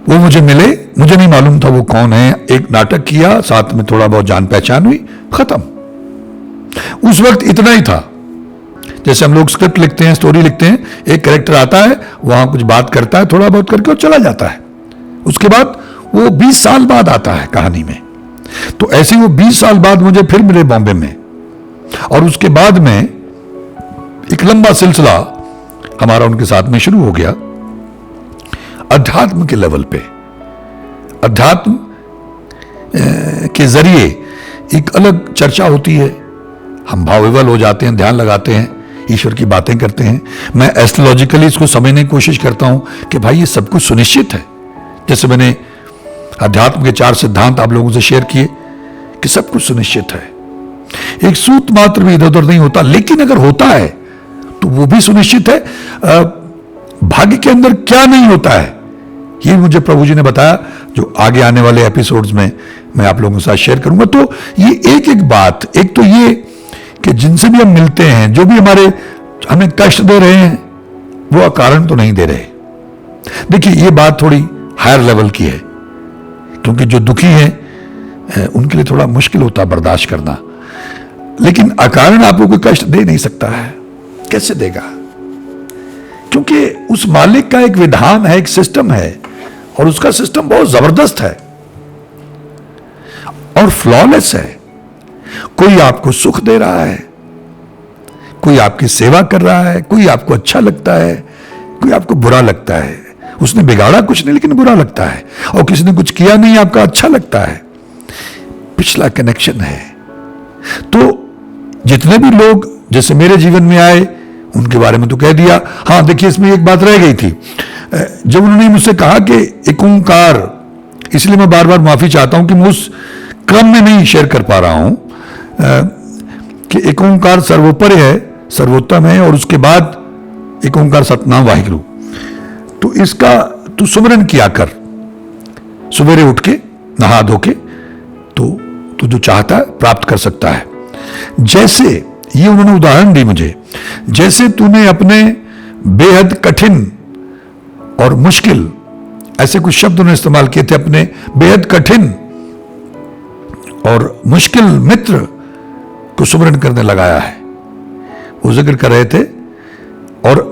A: वो मुझे मिले, मुझे नहीं मालूम था वो कौन है, एक नाटक किया, साथ में थोड़ा बहुत जान पहचान हुई, खत्म। उस वक्त इतना ही था। जैसे हम लोग स्क्रिप्ट लिखते हैं, स्टोरी लिखते हैं, एक कैरेक्टर आता है, वहां कुछ बात करता है, थोड़ा बहुत करके और चला जाता है। उसके बाद वो 20 साल बाद आता है कहानी में। तो ऐसे वो 20 साल बाद मुझे फिर मिले बॉम्बे में, और उसके बाद में एक लंबा सिलसिला हमारा उनके साथ में शुरू हो गया अध्यात्म के लेवल पे। अध्यात्म के जरिए एक अलग चर्चा होती है, हम भावविवल हो जाते हैं, ध्यान लगाते हैं, ईश्वर की बातें करते हैं। मैं एस्ट्रोलॉजिकली इसको समझने की कोशिश करता हूं कि भाई ये सब कुछ सुनिश्चित है। जैसे मैंने अध्यात्म के 4 सिद्धांत आप लोगों से शेयर किए कि सब कुछ सुनिश्चित है, एक सूत मात्र भी इधर उधर नहीं होता, लेकिन अगर होता है तो वो भी सुनिश्चित है। भाग्य के अंदर क्या नहीं होता है, ये मुझे प्रभु जी ने बताया, जो आगे आने वाले एपिसोड्स में मैं आप लोगों के साथ शेयर करूंगा। तो ये एक एक बात, एक तो ये कि जिनसे भी हम मिलते हैं, जो भी हमें कष्ट दे रहे हैं, वो अकारण तो नहीं दे रहे। देखिए ये बात थोड़ी हायर लेवल की है, क्योंकि जो दुखी हैं उनके लिए थोड़ा मुश्किल होता है बर्दाश्त करना, लेकिन अकारण आपको कोई कष्ट दे नहीं सकता है। कैसे देगा? क्यों? क्योंकि उस मालिक का एक विधान है, एक सिस्टम है, और उसका सिस्टम बहुत जबरदस्त है और फ्लॉलेस है। कोई आपको सुख दे रहा है, कोई आपकी सेवा कर रहा है, कोई आपको अच्छा लगता है, कोई आपको बुरा लगता है। उसने बिगाड़ा कुछ नहीं लेकिन बुरा लगता है, और किसी ने कुछ किया नहीं, आपका अच्छा लगता है। पिछला कनेक्शन है। तो जितने भी लोग जैसे मेरे जीवन में आए उनके बारे में तो कह दिया। हाँ देखिए, इसमें एक बात रह गई थी। जब उन्होंने मुझसे कहा कि एक ओंकार, इसलिए मैं बार बार माफी चाहता हूं कि मैं उस क्रम में नहीं शेयर कर पा रहा हूं कि एक ओंकार सर्वोपरि है, सर्वोत्तम है, और उसके बाद एक ओंकार सतनाम वाहिगुरु। तो इसका तू सुमरन किया कर सवेरे उठ के नहा धो के, तो तू जो चाहता है प्राप्त कर सकता है। जैसे ये उन्होंने उदाहरण दी मुझे, जैसे तूने अपने बेहद कठिन और मुश्किल, ऐसे कुछ शब्द उन्होंने इस्तेमाल किए थे, अपने बेहद कठिन और मुश्किल मित्र को सुमरन करने लगाया है, वो जिक्र कर रहे थे। और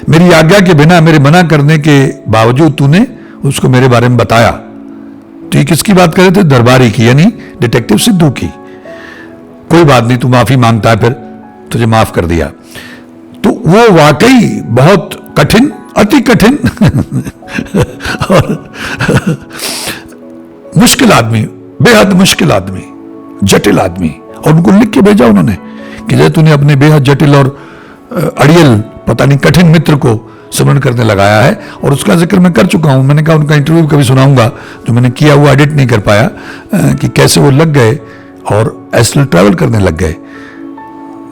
A: मेरी आज्ञा के बिना, मेरे मना करने के बावजूद तूने उसको मेरे बारे में बताया। तो ये किसकी बात कर रहे थे? दरबारी की, यानी डिटेक्टिव सिद्धू की। कोई बात नहीं, तू माफी मांगता है, फिर तुझे माफ कर दिया। तो वो वाकई बहुत कठिन, अति कठिन और मुश्किल आदमी, बेहद मुश्किल आदमी, जटिल आदमी, और उनको लिख के भेजा उन्होंने कि जैसे तूने अपने बेहद जटिल और अड़ियल, पता नहीं कठिन मित्र को स्मरण करने लगाया है। और उसका जिक्र मैं कर चुका हूं। मैंने कहा उनका इंटरव्यू कभी सुनाऊंगा, जो मैंने किया हुआ एडिट नहीं कर पाया, कि कैसे वो लग गए और एस्ट्रल ट्रैवल करने लग गए,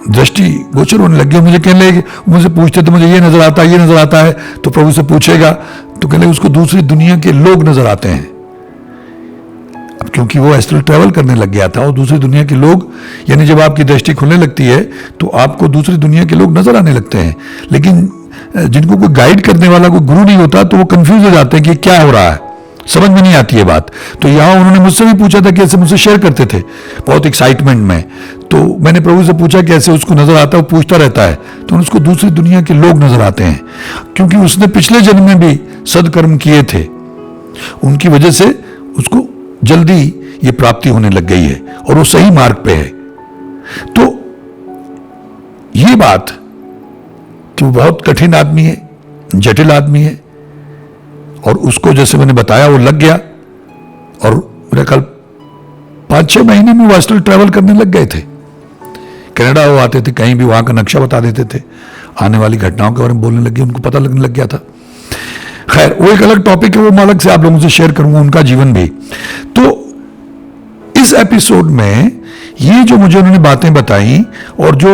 A: दृष्टि गोचर होने लग गया। मुझे कहने लगे, मुझसे पूछते तो मुझे ये नजर आता है, ये नजर आता है, तो प्रभु से पूछेगा तो कहने लगे उसको दूसरी दुनिया के लोग नजर आते हैं। अब क्योंकि वो एस्ट्रल ट्रैवल करने लग गया था, और दूसरी दुनिया के लोग, यानी जब आपकी दृष्टि खुलने लगती है तो आपको दूसरी दुनिया के लोग नजर आने लगते हैं। लेकिन जिनको कोई गाइड करने वाला, कोई गुरु नहीं होता, तो वो कंफ्यूज हो जाते हैं कि क्या हो रहा है, समझ में नहीं आती है बात। तो यहां उन्होंने मुझसे भी पूछा था कि ऐसे मुझसे शेयर करते थे बहुत एक्साइटमेंट में। तो मैंने प्रभु से पूछा कि ऐसे उसको नजर आता है, वो पूछता रहता है, तो उसको दूसरी दुनिया के लोग नजर आते हैं, क्योंकि उसने पिछले जन्म में भी सदकर्म किए थे, उनकी वजह से उसको जल्दी ये प्राप्ति होने लग गई है और वो सही मार्ग पे है। तो ये बात कि वो बहुत कठिन आदमी है, जटिल आदमी है, और उसको जैसे मैंने बताया वो लग गया, और मेरे ख्याल 5-6 महीने में वो एस्ट्रल ट्रैवल करने लग गए थे। कनाडा वो आते थे, कहीं भी वहां का नक्शा बता देते थे, आने वाली घटनाओं के बारे में बोलने लगे, उनको पता लगने लग गया था। खैर वो एक अलग टॉपिक है, वो मैं अलग से आप लोगों से शेयर करूंगा, उनका जीवन भी। तो इस एपिसोड में ये जो मुझे उन्होंने बातें बताई, और जो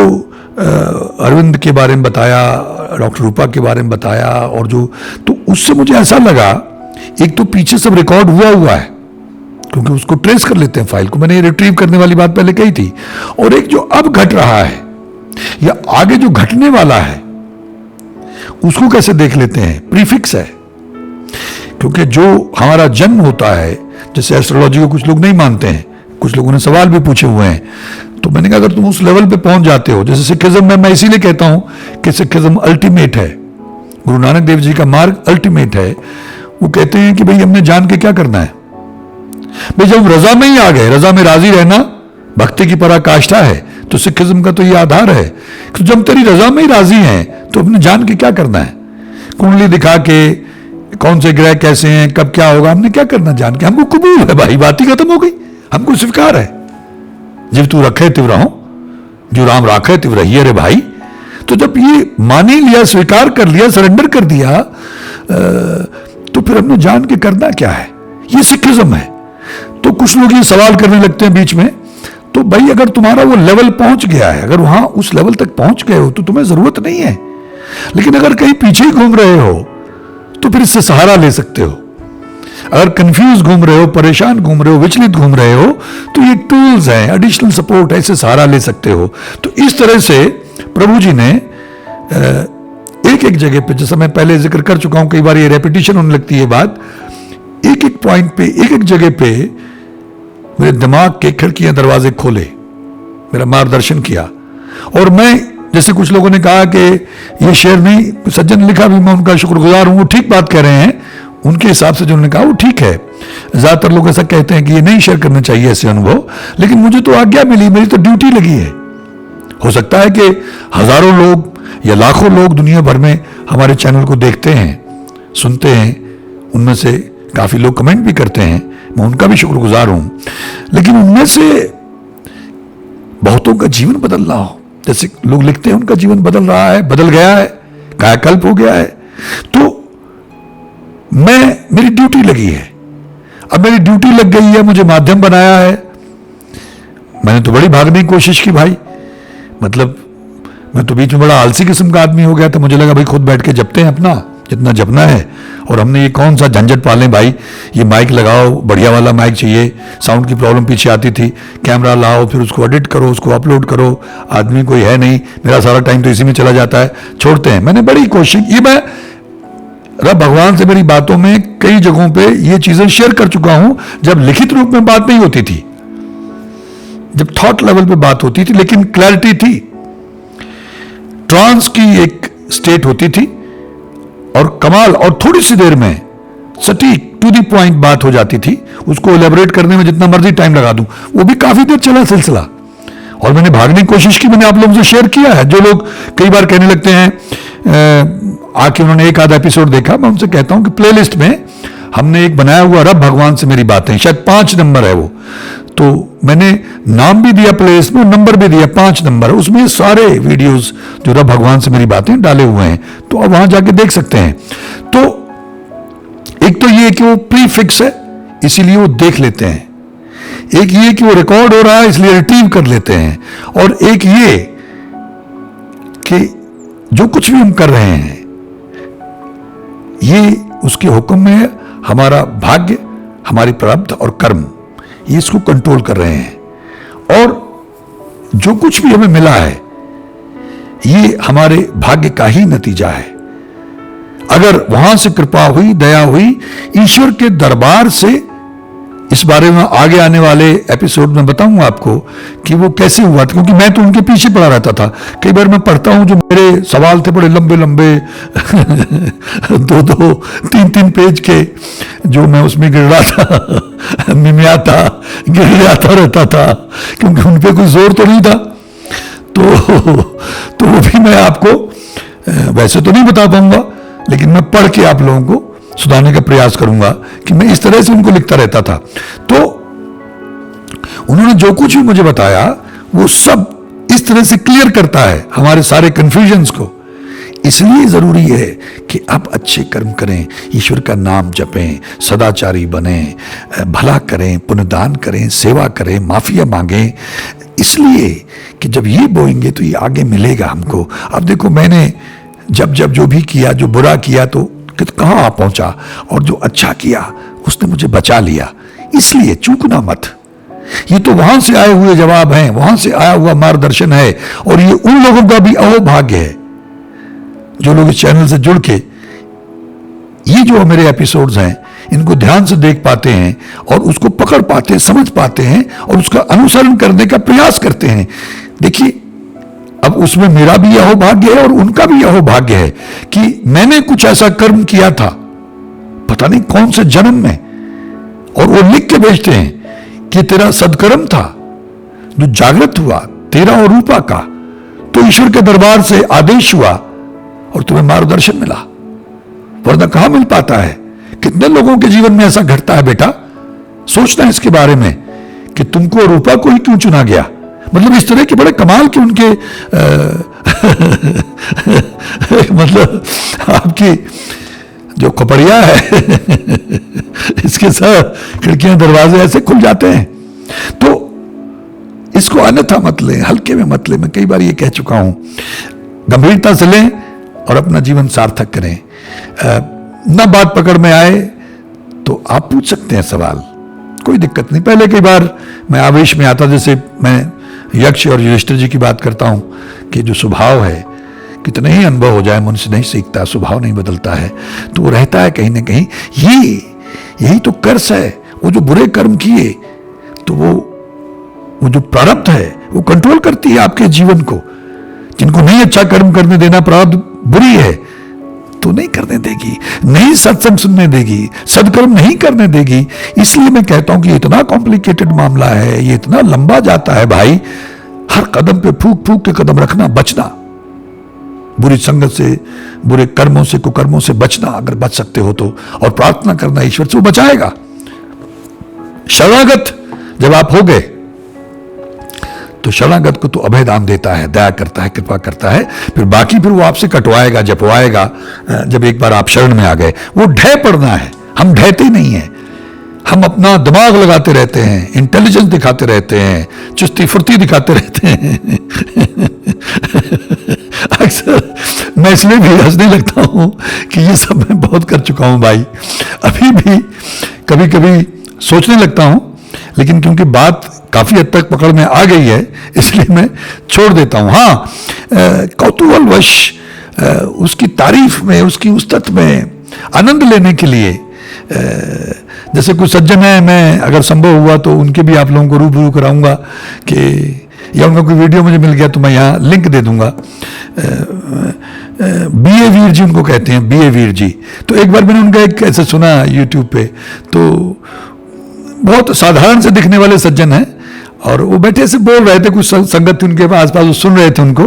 A: अरविंद के बारे में बताया, डॉक्टर रूपा के बारे में बताया, और जो, तो उससे मुझे ऐसा लगा, एक तो पीछे सब रिकॉर्ड हुआ है, क्योंकि उसको ट्रेस कर लेते हैं फाइल को, मैंने रिट्रीव करने वाली बात पहले कही थी। और एक जो अब घट रहा है या आगे जो घटने वाला है, उसको कैसे देख लेते हैं, प्रीफिक्स है। क्योंकि जो हमारा जन्म होता है, जैसे एस्ट्रोलॉजी को कुछ लोग नहीं मानते हैं, कुछ लोगों ने सवाल भी पूछे हुए हैं, तो मैंने कहा अगर तुम उस लेवल पे पहुंच जाते हो, जैसे सिखिज्म में, मैं इसीलिए कहता हूं कि सिखिज्म अल्टीमेट है, गुरु नानक देव जी का मार्ग अल्टीमेट है। वो कहते हैं कि भाई हमने जान के क्या करना है, भाई जब रजा में ही आ गए, रजा में राजी रहना भक्ति की पराकाष्ठा है, तो सिखिज्म का तो ये आधार है। तो जब तेरी रजा में ही राजी है, तो अपने जान के क्या करना है, कुंडली दिखा के कौन से ग्रह कैसे हैं, कब क्या होगा, हमने क्या करना जान के, हमको कबूल है भाई, बात ही खत्म हो गई, हमको स्वीकार है। जब तू रखे तिव रहो, जो राम राखे तिव रहिए रे भाई। तो जब ये मान ही लिया, स्वीकार कर लिया, सरेंडर कर दिया, तो फिर हमने जान के करना क्या है, ये सिखिज्म है। तो कुछ लोग ये सवाल करने लगते हैं बीच में, तो भाई अगर तुम्हारा वो लेवल पहुंच गया है, अगर वहां उस लेवल तक पहुंच गए हो, तो तुम्हें जरूरत नहीं है। लेकिन अगर कहीं पीछे ही घूम रहे हो, तो फिर इससे सहारा ले सकते हो। अगर कंफ्यूज घूम रहे हो, परेशान घूम रहे हो, विचलित घूम रहे हो, तो ये टूल्स हैं, एडिशनल सपोर्ट है, इससे सहारा ले सकते हो। तो इस तरह से प्रभु जी ने एक एक जगह पे, जैसा मैं पहले जिक्र कर चुका हूं, कई बार ये रेपिटेशन होने लगती है बात, एक एक पॉइंट पे, एक एक जगह पे मेरे दिमाग के खिड़कियां दरवाजे खोले, मेरा मार्गदर्शन किया। और मैं जैसे कुछ लोगों ने कहा कि ये शेर नहीं, सज्जन ने लिखा भी, मैं उनका शुक्रगुजार हूं, वो ठीक बात कह रहे हैं, उनके हिसाब से जो उन्होंने कहा वो ठीक है। ज्यादातर लोग ऐसा कहते हैं कि ये नहीं शेयर करने चाहिए ऐसे अनुभव, लेकिन मुझे तो आज्ञा मिली, मेरी तो ड्यूटी लगी है। हो सकता है कि हजारों लोग या लाखों लोग दुनिया भर में हमारे चैनल को देखते हैं, सुनते हैं, उनमें से काफी लोग कमेंट भी करते हैं, मैं उनका भी शुक्रगुजार हूं, लेकिन उनमें से बहुतों का जीवन बदल रहा हो, जैसे लोग लिखते हैं उनका जीवन बदल रहा है, बदल गया है, कायाकल्प हो गया है, तो मेरी ड्यूटी लगी है। अब मेरी ड्यूटी लग गई है, मुझे माध्यम बनाया है, मैंने तो बड़ी भागने की कोशिश की भाई, मतलब मैं तो बीच में बड़ा आलसी किस्म का आदमी हो गया था, मुझे लगा भाई खुद बैठ के जपते हैं अपना जितना जपना है, और हमने ये कौन सा झंझट पालें भाई, ये माइक लगाओ, बढ़िया वाला माइक चाहिए, साउंड की प्रॉब्लम पीछे आती थी, कैमरा लाओ, फिर उसको एडिट करो, उसको अपलोड करो, आदमी कोई है नहीं, मेरा सारा टाइम तो इसी में चला जाता है, छोड़ते हैं। मैंने बड़ी कोशिश, ये मैं रब भगवान से मेरी बातों में कई जगहों पे ये चीजें शेयर कर चुका हूं, जब लिखित रूप में बात नहीं होती थी, जब थॉट लेवल पे बात होती थी, लेकिन क्लैरिटी थी, ट्रांस की एक स्टेट होती थी, और कमाल, और थोड़ी सी देर में सटीक टू द पॉइंट बात हो जाती थी, उसको एलेबोरेट करने में जितना मर्जी टाइम लगा दूं, वो भी काफी देर चला सिलसिला, और मैंने भागने की कोशिश की, मैंने आप लोगों से शेयर किया है। जो लोग कई बार कहने लगते हैं आके उन्होंने एक आधा एपिसोड देखा, मैं उनसे कहता हूं कि प्लेलिस्ट में हमने एक बनाया हुआ रब भगवान से मेरी बातें, शायद 5 नंबर है वो, तो मैंने नाम भी दिया प्लेलिस्ट में, नंबर भी दिया, 5 नंबर है, उसमें सारे वीडियोस जो रब भगवान से मेरी बातें डाले हुए हैं, तो आप वहां जाके देख सकते हैं। तो एक तो ये कि वो प्री फिक्स है, इसीलिए वो देख लेते हैं, एक ये कि वो रिकॉर्ड हो रहा है इसलिए रिट्रीव कर लेते हैं, और एक ये कि जो कुछ भी हम कर रहे हैं ये उसके हुक्म में है, हमारा भाग्य, हमारी प्रारब्ध और कर्म ये इसको कंट्रोल कर रहे हैं, और जो कुछ भी हमें मिला है ये हमारे भाग्य का ही नतीजा है। अगर वहां से कृपा हुई, दया हुई, ईश्वर के दरबार से, इस बारे में आगे आने वाले एपिसोड में बताऊंगा आपको कि वो कैसे हुआ था, क्योंकि मैं तो उनके पीछे पड़ा रहता था। कई बार मैं पढ़ता हूं, जो मेरे सवाल थे बड़े लंबे लंबे 2-2, 3-3 पेज के, जो मैं उसमें गिड़ाता, मिमियाता, गिड़ाता रहता था, क्योंकि उन पे कोई जोर तो नहीं था, तो वो भी मैं आपको वैसे तो नहीं बता पाऊंगा, लेकिन मैं पढ़ के आप लोगों को सुधारने का प्रयास करूंगा कि मैं इस तरह से उनको लिखता रहता था। तो उन्होंने जो कुछ भी मुझे बताया वो सब इस तरह से क्लियर करता है हमारे सारे कंफ्यूजन्स को। इसलिए जरूरी है कि आप अच्छे कर्म करें, ईश्वर का नाम जपें, सदाचारी बने, भला करें, पुण्यदान करें, सेवा करें, माफिया मांगें, इसलिए कि जब ये बोएंगे तो ये आगे मिलेगा हमको। अब देखो, मैंने जब जो भी किया, जो बुरा किया तो कहां आ पहुंचा, और जो अच्छा किया उसने मुझे बचा लिया। इसलिए चूकना मत। ये तो वहां से आए हुए जवाब हैं, वहां से आया हुआ मार्गदर्शन है, और ये उन लोगों का भी अहोभाग्य है जो लोग इस चैनल से जुड़ के ये जो मेरे एपिसोड्स हैं इनको ध्यान से देख पाते हैं और उसको पकड़ पाते हैं, समझ पाते हैं और उसका अनुसरण करने का प्रयास करते हैं। देखिए, अब उसमें मेरा भी अहोभाग्य है और उनका भी अहोभाग्य है कि मैंने कुछ ऐसा कर्म किया था, पता नहीं कौन से जन्म में, और वो लिख के भेजते हैं कि तेरा सदकर्म था जो जागृत हुआ, तेरा और रूपा का, तो ईश्वर के दरबार से आदेश हुआ और तुम्हें मार्गदर्शन मिला, वरना कहां मिल पाता है। कितने लोगों के जीवन में ऐसा घटता है बेटा, सोचना है इसके बारे में कि तुमको रूपा को ही क्यों चुना गया। मतलब इस तरह के बड़े कमाल के उनके मतलब आपकी जो खोपड़िया है इसके साथ खिड़कियां दरवाजे ऐसे खुल जाते हैं। तो इसको अन्यथा मत लें, हल्के में मत लें। मैं कई बार ये कह चुका हूं, गंभीरता से लें और अपना जीवन सार्थक करें। न बात पकड़ में आए तो आप पूछ सकते हैं सवाल, कोई दिक्कत नहीं। पहले कई बार मैं आवेश में आता, जैसे मैं यक्ष और युधिष्ठिर जी की बात करता हूं कि जो स्वभाव है, कितने ही अनुभव हो जाए मनुष्य नहीं सीखता, स्वभाव नहीं बदलता है, तो वो रहता है कहीं ना कहीं। यही तो कर्स है। वो जो बुरे कर्म किए तो वो जो प्रारब्ध है वो कंट्रोल करती है आपके जीवन को। जिनको नहीं अच्छा कर्म करने देना, प्रारब्ध बुरी है तो नहीं करने देगी, नहीं सत्संग सुनने देगी, सदकर्म नहीं करने देगी। इसलिए मैं कहता हूं कि इतना कॉम्प्लिकेटेड मामला है, ये इतना लंबा जाता है भाई। हर कदम पे फूक फूक के कदम रखना, बचना, बुरी संगत से, बुरे कर्मों से, कुकर्मों से बचना, अगर बच सकते हो तो, और प्रार्थना करना ईश्वर से, वो बचाएगा। शरणागत जब आप हो गए तो शरणागत को तो अभय दान देता है, दया करता है, कृपा करता है। फिर बाकी फिर वो आपसे कटवाएगा, जपवाएगा। जब एक बार आप शरण में आ गए, वो ढह पड़ना है। हम ढहते नहीं है, हम अपना दिमाग लगाते रहते हैं, इंटेलिजेंस दिखाते रहते हैं, चुस्ती फुर्ती दिखाते रहते हैं। अक्सर मैं इसलिए भी हंसने लगता हूं कि ये सब मैं बहुत कर चुका हूं भाई। अभी भी कभी कभी सोचने लगता हूं, लेकिन क्योंकि बात काफी हद तक पकड़ में आ गई है इसलिए मैं छोड़ देता हूं। हाँ, कौतूहलवश उसकी तारीफ में, उसकी उस्तत में आनंद लेने के लिए, जैसे कुछ सज्जन है, मैं अगर संभव हुआ तो उनके भी आप लोगों को रूबरू कराऊंगा, कि या उनका कोई वीडियो मुझे मिल गया तो मैं यहाँ लिंक दे दूंगा। बीए वीर जी उनको कहते हैं, बीए वीर जी। तो एक बार मैंने उनका एक ऐसे सुना यूट्यूब पे, तो बहुत साधारण से दिखने वाले सज्जन हैं, और वो बैठे से बोल रहे थे, कुछ संगत थी उनके आसपास, वो सुन रहे थे उनको,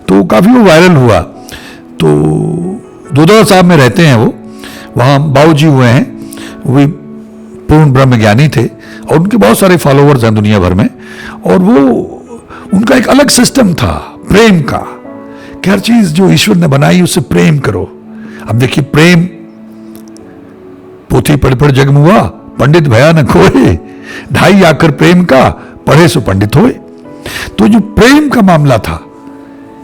A: तो काफी वो वायरल हुआ। तो दोदौर साहब में रहते हैं वो, वहाँ बाबू जी हुए हैं, वो भी पूर्ण ब्रह्म ज्ञानी थे, और उनके बहुत सारे फॉलोअर्स हैं दुनिया भर में। और वो, उनका एक अलग सिस्टम था प्रेम का, कि हर चीज जो ईश्वर ने बनाई उससे प्रेम करो। अब देखिए, प्रेम पोथी पढ़ पढ़ जग मुआ, पंडित भया न खोए, ढाई आकर प्रेम का, पढ़े सो पंडित होए। तो जो प्रेम का मामला था,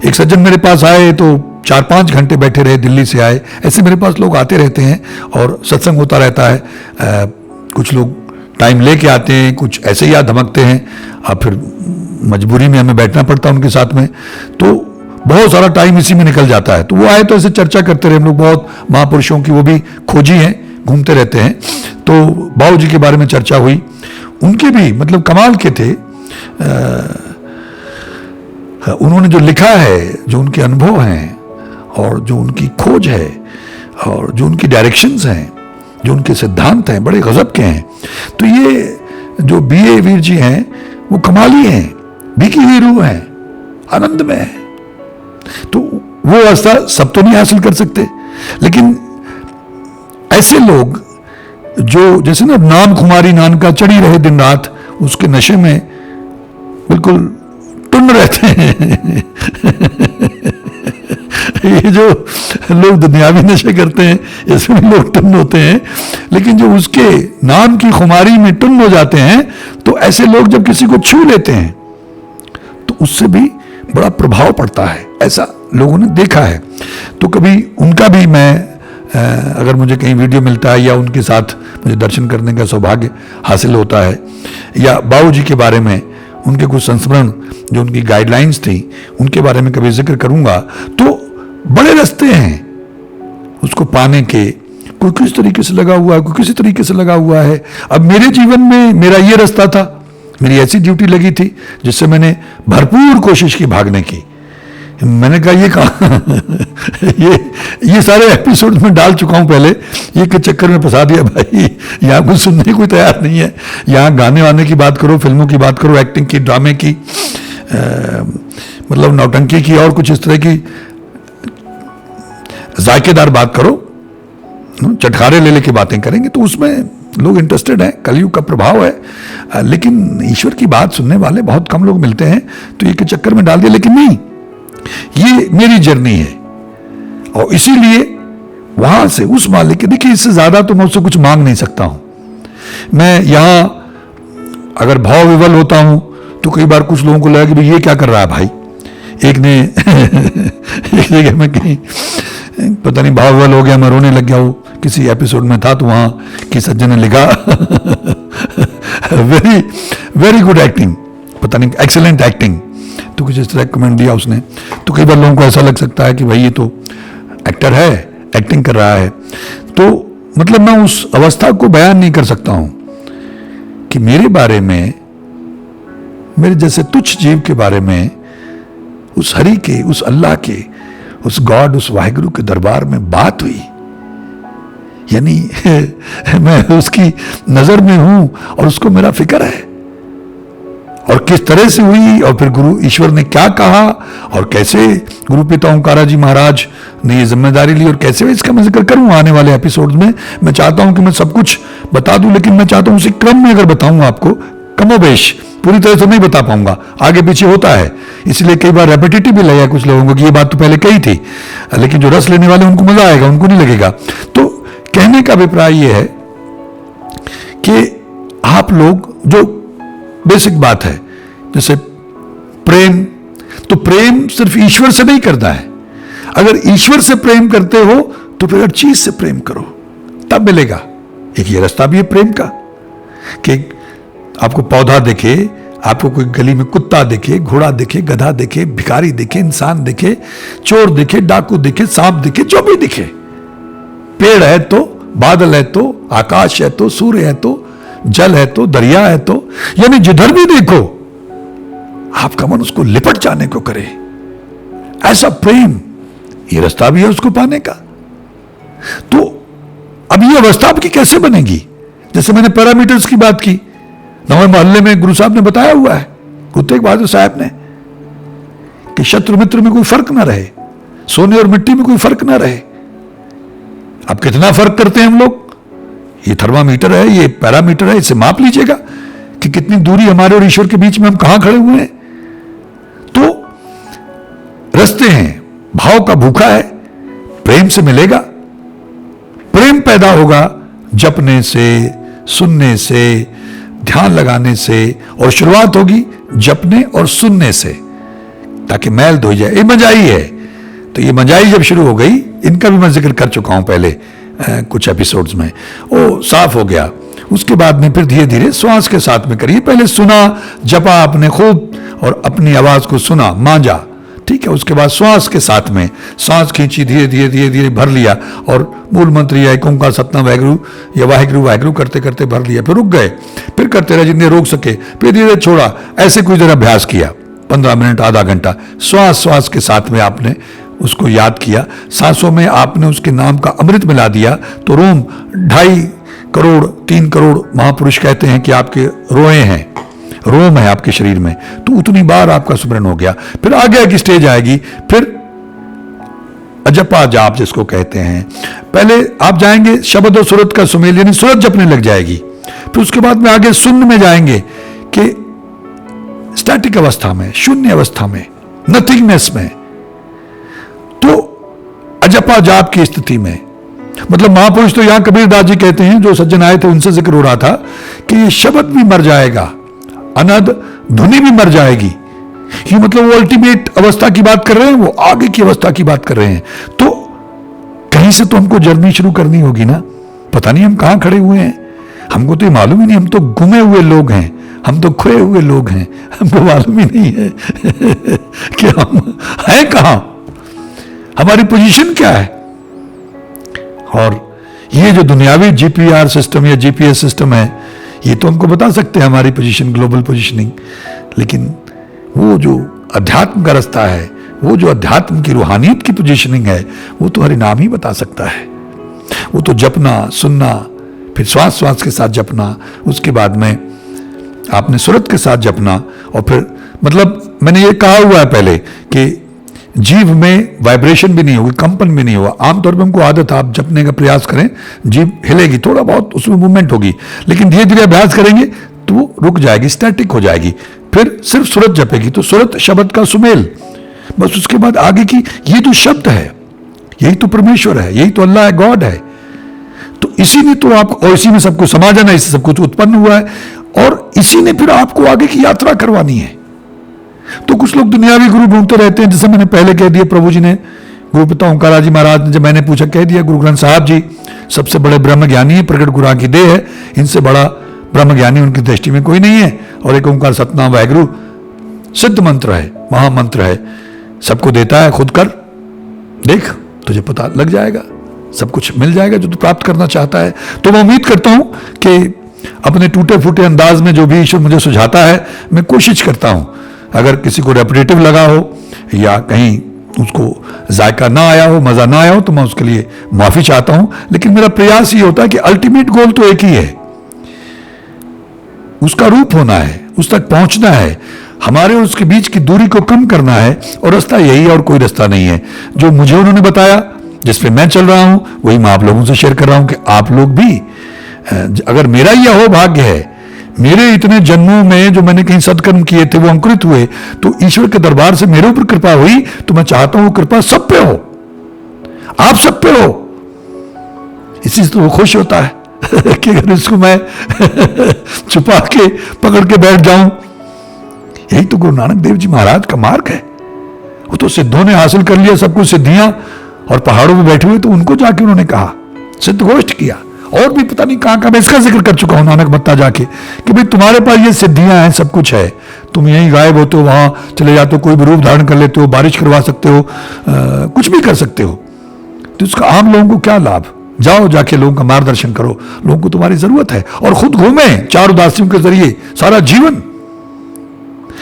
A: एक सज्जन मेरे पास आए तो 4-5 घंटे बैठे रहे, दिल्ली से आए। ऐसे मेरे पास लोग आते रहते हैं और सत्संग होता रहता है। कुछ लोग टाइम लेके आते हैं, कुछ ऐसे ही धमकते हैं, अब फिर मजबूरी में हमें बैठना पड़ता है उनके साथ में, तो बहुत सारा टाइम इसी में निकल जाता है। तो वो आए तो ऐसे चर्चा करते रहे हम लोग, बहुत महापुरुषों की वो भी खोजी हैं, घूमते रहते हैं। तो बाबू जी के बारे में चर्चा हुई, उनके भी मतलब कमाल के थे। उन्होंने जो लिखा है, जो उनके अनुभव हैं, और जो उनकी खोज है, और जो उनकी डायरेक्शंस हैं, जो उनके सिद्धांत हैं, बड़े गजब के हैं। तो ये जो बीए वीर जी हैं, वो कमाली हैं, भीगी हुई रूह हैं, आनंद में है। तो वो अवस्था सब तो नहीं हासिल कर सकते, लेकिन ऐसे लोग जो, जैसे ना नाम खुमारी नान का चढ़ी रहे दिन रात, उसके नशे में बिल्कुल टुन्न रहते हैं। ये जो लोग दुनियावी नशे करते हैं, इसमें लोग टुन्न होते हैं, लेकिन जो उसके नाम की खुमारी में टुन्न हो जाते हैं, तो ऐसे लोग जब किसी को छू लेते हैं तो उससे भी बड़ा प्रभाव पड़ता है, ऐसा लोगों ने देखा है। तो कभी उनका भी मैं, अगर मुझे कहीं वीडियो मिलता है या उनके साथ मुझे दर्शन करने का सौभाग्य हासिल होता है, या बाबू जी के बारे में उनके कुछ संस्मरण, जो उनकी गाइडलाइंस थी, उनके बारे में कभी जिक्र करूंगा, तो बड़े रास्ते हैं उसको पाने के। कोई किस तरीके से लगा हुआ है, कोई किसी तरीके से लगा हुआ है। अब मेरे जीवन में मेरा ये रास्ता था, मेरी ऐसी ड्यूटी लगी थी जिससे मैंने भरपूर कोशिश की भागने की। मैंने कहा ये कहा ये सारे एपिसोड में डाल चुका हूं पहले, ये के चक्कर में फंसा दिया भाई। यहाँ कुछ सुनने कोई तैयार नहीं है। यहाँ गाने वाने की बात करो, फिल्मों की बात करो, एक्टिंग की, ड्रामे की, मतलब नौटंकी की, और कुछ इस तरह की जायकेदार बात करो, चटखारे ले लेके बातें करेंगे तो उसमें लोग इंटरेस्टेड हैं। कलयुग का प्रभाव है, लेकिन ईश्वर की बात सुनने वाले बहुत कम लोग मिलते हैं, तो ये के चक्कर में डाल दिया। लेकिन नहीं, ये मेरी जर्नी है, और इसीलिए वहां से उस मालिक के, देखिए इससे ज्यादा तो मैं उससे कुछ मांग नहीं सकता हूं। मैं यहां अगर भाव विवल होता हूं तो कई बार कुछ लोगों को लगा कि भाई ये क्या कर रहा है भाई। एक ने एक जगह में कहीं पता नहीं भाव विवल हो गया, मैं रोने लग गया। वो किसी एपिसोड में था, तो वहां की सज्जन ने लिखा वेरी वेरी गुड एक्टिंग, पता नहीं एक्सीलेंट एक्टिंग, तो कुछ इस तरह कमेंट दिया उसने। तो कई बार लोगों को ऐसा लग सकता है कि भाई ये तो एक्टर है, एक्टिंग कर रहा है। तो मतलब मैं उस अवस्था को बयान नहीं कर सकता हूं कि मेरे बारे में, मेरे जैसे तुच्छ जीव के बारे में उस हरि के, उस अल्लाह के, उस गॉड, उस वाहिगुरु के दरबार में बात हुई, यानी मैं उसकी नजर में हूं और उसको मेरा फिक्र है, और किस तरह से हुई, और फिर गुरु ईश्वर ने क्या कहा, और कैसे गुरु पिता ओंकारा जी महाराज ने ये जिम्मेदारी ली, और कैसे इसका मैं जिक्र करूं आने वाले एपिसोड में। मैं चाहता हूं कि मैं सब कुछ बता दूं, लेकिन मैं चाहता हूं उसी क्रम में अगर बताऊं आपको, कमोबेश पूरी तरह से नहीं बता पाऊंगा, आगे पीछे होता है, इसलिए कई बार रेपिटेटिव भी लगेगा कुछ लोगों को कि ये बात तो पहले कही थी, लेकिन जो रस लेने वाले उनको मजा आएगा, उनको नहीं लगेगा। तो कहने का अभिप्राय यह है कि आप लोग, जो बेसिक बात है, जैसे प्रेम, तो प्रेम सिर्फ ईश्वर से नहीं करना है। अगर ईश्वर से प्रेम करते हो तो फिर हर चीज से प्रेम करो, तब मिलेगा। एक ये रास्ता भी है प्रेम का कि आपको पौधा दिखे, आपको कोई गली में कुत्ता दिखे, घोड़ा दिखे, गधा दिखे, भिखारी दिखे, इंसान दिखे, चोर दिखे, डाकू दिखे, सांप दिखे, जो भी दिखे, पेड़ है तो, बादल है तो, आकाश है तो, सूर्य है तो, जल है तो, दरिया है तो, यानी जिधर भी देखो आपका मन उसको लिपट जाने को करे, ऐसा प्रेम, ये रास्ता भी है उसको पाने का। तो अब ये अवस्था आपकी कैसे बनेगी? जैसे मैंने पैरामीटर्स की बात की, नवे मोहल्ले में गुरु साहब ने बताया हुआ है, गुरु तेग बहादुर साहब ने, कि शत्रु मित्र में कोई फर्क ना रहे, सोने और मिट्टी में कोई फर्क ना रहे। अब कितना फर्क करते हैं हम लोग, ये थर्मामीटर है, ये पैरामीटर है, इसे माप लीजिएगा कि कितनी दूरी हमारे और ईश्वर के बीच में हम कहां खड़े हुए हैं। तो रास्ते हैं, भाव का भूखा है, प्रेम से मिलेगा, प्रेम पैदा होगा जपने से, सुनने से, ध्यान लगाने से, और शुरुआत होगी जपने और सुनने से, ताकि मैल धो जाए। ये मजाई है, तो ये मजाई जब शुरू हो गई, इनका भी मैं जिक्र कर चुका हूं पहले कुछ एपिसोड्स में, वो साफ हो गया। उसके बाद में फिर धीरे धीरे श्वास के साथ में करिए। पहले सुना, जपा आपने खूब और अपनी आवाज को सुना, मांझा, ठीक है। उसके बाद श्वास के साथ में सांस खींची, धीरे धीरे धीरे धीरे भर लिया, और मूल मंत्र या एक ओंकार सतनाम वाहिगुरु या वाहिगुरु वाहिगुरु करते करते भर लिया, फिर रुक गए, फिर करते रहे जितने रोक सके, फिर धीरे छोड़ा। ऐसे कुछ देर अभ्यास किया, 15 मिनट, आधा घंटा, श्वास श्वास के साथ में आपने उसको याद किया, सांसों में आपने उसके नाम का अमृत मिला दिया, तो रोम 2.5 करोड़ 3 करोड़ महापुरुष कहते हैं कि आपके रोए हैं, रोम है आपके शरीर में, तो उतनी बार आपका सुमरन हो गया। फिर आगे की स्टेज आएगी, फिर अजपा जाप जिसको कहते हैं। पहले आप जाएंगे शब्द और सूरत का सुमेल, यानी सूरत जपने लग जाएगी। फिर उसके बाद में आगे शून्य में जाएंगे कि स्टैटिक अवस्था में, शून्य अवस्था में, नथिंगनेस में। तो अजपा जाप की स्थिति में, मतलब महापुरुष तो यहां कबीरदास जी कहते हैं, जो सज्जन आए थे उनसे जिक्र हो रहा था कि ये शब्द भी मर जाएगा, अनद धुनी भी मर जाएगी। ये मतलब वो अल्टीमेट अवस्था की बात कर रहे हैं, वो आगे की अवस्था की बात कर रहे हैं। तो कहीं से तो हमको जर्नी शुरू करनी होगी ना। पता नहीं हम कहां खड़े हुए हैं, हमको तो ये मालूम ही नहीं। हम तो गुमे हुए लोग हैं, हम तो खोए हुए लोग हैं, हमको मालूम ही नहीं है कि हम हैं कहां, हमारी पोजीशन क्या है। और ये जो दुनियावी जीपीआर सिस्टम या जीपीएस सिस्टम है, ये तो हमको बता सकते हैं हमारी पोजीशन, ग्लोबल पोजीशनिंग, लेकिन वो जो अध्यात्म का रास्ता है, वो जो अध्यात्म की रूहानियत की पोजीशनिंग है, वो तो हरिनाम ही बता सकता है। वो तो जपना, सुनना, फिर श्वास श्वास के साथ जपना, उसके बाद में आपने सूरत के साथ जपना, और फिर मतलब मैंने ये कहा हुआ है पहले कि जीव में वाइब्रेशन भी नहीं होगी, कंपन भी नहीं होगा। आमतौर पे हमको आदत है, आप जपने का प्रयास करें, जीव हिलेगी, थोड़ा बहुत उसमें मूवमेंट होगी, लेकिन धीरे धीरे अभ्यास करेंगे तो वो रुक जाएगी, स्टैटिक हो जाएगी। फिर सिर्फ सूरत जपेगी, तो सूरत शब्द का सुमेल, बस। उसके बाद आगे की, ये तो शब्द है, यही तो परमेश्वर है, यही तो अल्लाह है, गॉड है। तो इसी ने तो आपको, और इसी में सबको समा जाना, इससे सब कुछ उत्पन्न हुआ है, और इसी ने फिर आपको आगे की यात्रा करवानी है। तो कुछ लोग दुनियावी गुरु ढूंढते रहते हैं, जैसे मैंने पहले कह दिया, प्रभु जी ने, गुरु पिता ओंकारा जी महाराज ने, जब मैंने पूछा कह दिया, गुरु ग्रंथ साहब जी सबसे बड़े ब्रह्म ज्ञानी है, प्रकट गुरां की देह है, इनसे बड़ा ब्रह्म ज्ञानी उनकी दृष्टि में कोई नहीं है। और एक ओंकार सतनाम वाहिगुरु सिद्ध मंत्र है, महामंत्र है, सबको देता है, खुद कर देख, तुझे पता लग जाएगा, सब कुछ मिल जाएगा जो तू प्राप्त करना चाहता है। तो मैं उम्मीद करता हूं कि अपने टूटे फूटे अंदाज में जो भी ईश्वर मुझे सुझाता है, मैं कोशिश करता हूं अगर किसी को रेपिटेटिव लगा हो या कहीं उसको जायका ना आया हो, मजा ना आया हो, तो मैं उसके लिए माफी चाहता हूं। लेकिन मेरा प्रयास ये होता है कि अल्टीमेट गोल तो एक ही है, उसका रूप होना है, उस तक पहुंचना है, हमारे और उसके बीच की दूरी को कम करना है, और रास्ता यही है और कोई रास्ता नहीं है। जो मुझे उन्होंने बताया, जिस पे मैं चल रहा हूं, वही मैं आप लोगों से शेयर कर रहा हूं कि आप लोग भी, अगर मेरा यह हो भाग्य है, मेरे इतने जन्मों में जो मैंने कहीं सत्कर्म किए थे वो अंकुरित हुए, तो ईश्वर के दरबार से मेरे ऊपर कृपा हुई, तो मैं चाहता हूं वो कृपा सब पे हो, आप सब पे हो। इसी से तो वो खुश होता है कि अगर इसको मैं छुपा के पकड़ के बैठ जाऊं। यही तो गुरु नानक देव जी महाराज का मार्ग है। वो तो सिद्धों ने हासिल कर लिया सब कुछ सिद्धियां, और पहाड़ों में बैठे हुए तो उनको जाके उन्होंने कहा, सिद्ध घोष्ठ किया, और भी पता नहीं कहां कहां मैं इसका जिक्र कर चुका हूं नानक बत्ता जाके, कि भाई तुम्हारे पास ये सिद्धियां हैं, सब कुछ है, तुम यहीं गायब होते हो, वहां चले जाते हो, कोई भी रूप धारण कर लेते हो, बारिश करवा सकते हो, कुछ भी कर सकते हो, तो इसका आम लोगों को क्या लाभ? जाओ जाके लोगों का मार्गदर्शन करो, लोगों को तुम्हारी जरूरत है, और खुद घूमे चार उदासियों के जरिए सारा जीवन।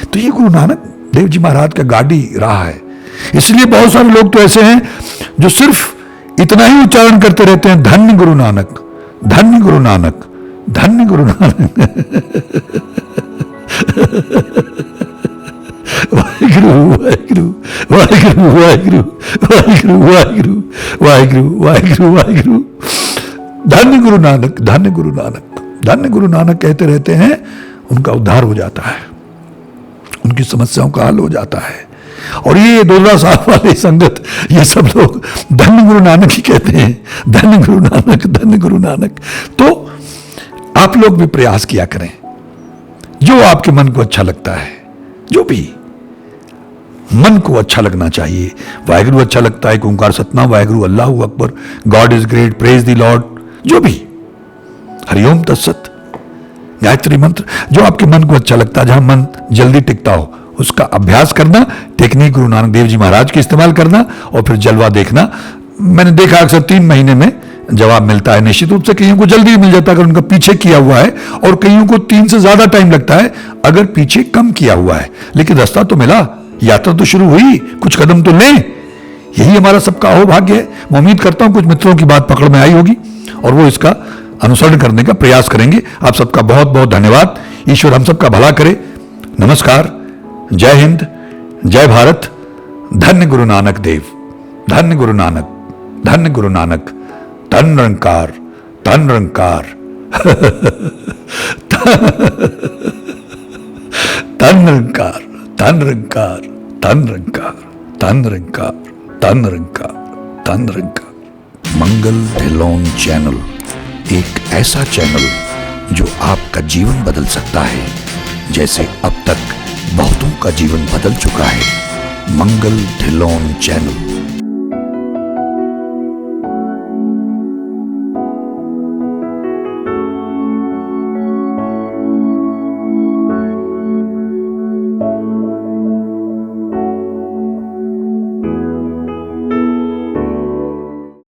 A: तो ये गुरु नानक देव जी महाराज का गाड़ी रहा है। इसलिए बहुत सारे लोग तो ऐसे हैं जो सिर्फ इतना ही उच्चारण करते रहते हैं, धन्य गुरु नानक, धन्य गुरु नानक, धन्य गुरु नानक। वाहिगुरु वाहिगुरु वाहिगुरु वाहिगुरु वाहिगुरु वाहिगुरु वाहिगुरु वाहिगुरु वाहिगुरु, धन्य गुरु नानक, धन्य गुरु नानक, धन्य गुरु नानक कहते रहते हैं, उनका उद्धार हो जाता है, उनकी समस्याओं का हल हो जाता है। और ये 12 साल वाले संगत, ये सब लोग धन्य गुरु नानक ही कहते हैं, धन्य गुरु नानक, धन्य गुरु नानक। तो आप लोग भी प्रयास किया करें, जो आपके मन को अच्छा लगता है, जो भी मन को अच्छा लगना चाहिए। वाहिगुरु अच्छा लगता है कि ओंकार सतनाम वाहिगुरु, अल्लाहु Akbar, God is great, praise the Lord, जो भी, हरिओम तत्सत, गायत्री मंत्र, जो आपके मन को अच्छा लगता है, जहां मन जल्दी टिकता हो, उसका अभ्यास करना, टेक्निक गुरु नानक देव जी महाराज की इस्तेमाल करना, और फिर जलवा देखना। मैंने देखा अक्सर 3 महीने में जवाब मिलता है। निश्चित रूप से कईयों को जल्दी मिल जाता है अगर उनका पीछे किया हुआ है, और कईयों को 3 से ज्यादा टाइम लगता है अगर पीछे कम किया हुआ है। लेकिन रास्ता तो मिला, यात्रा तो शुरू हुई, कुछ कदम तो लें। यही हमारा सबका अहोभाग्य है। मैं उम्मीद करता हूं कुछ मित्रों की बात पकड़ में आई होगी और वो इसका अनुसरण करने का प्रयास करेंगे। आप सबका बहुत बहुत धन्यवाद। ईश्वर हम सबका भला करे। नमस्कार, जय हिंद, जय भारत। धन्य गुरु नानक देव, धन्य गुरु नानक, धन्य गुरु नानक, धन निरंकार, धन निरंकार, धन निरंकार, धन निरंकार, धन निरंकार, धन निरंकार, धन निरंकार, धन निरंकार। मंगल ढिल्लोन चैनल एक ऐसा चैनल जो आपका जीवन बदल सकता है, जैसे अब तक बहुतों का जीवन बदल चुका है। मंगल ढिल्लोन चैनल।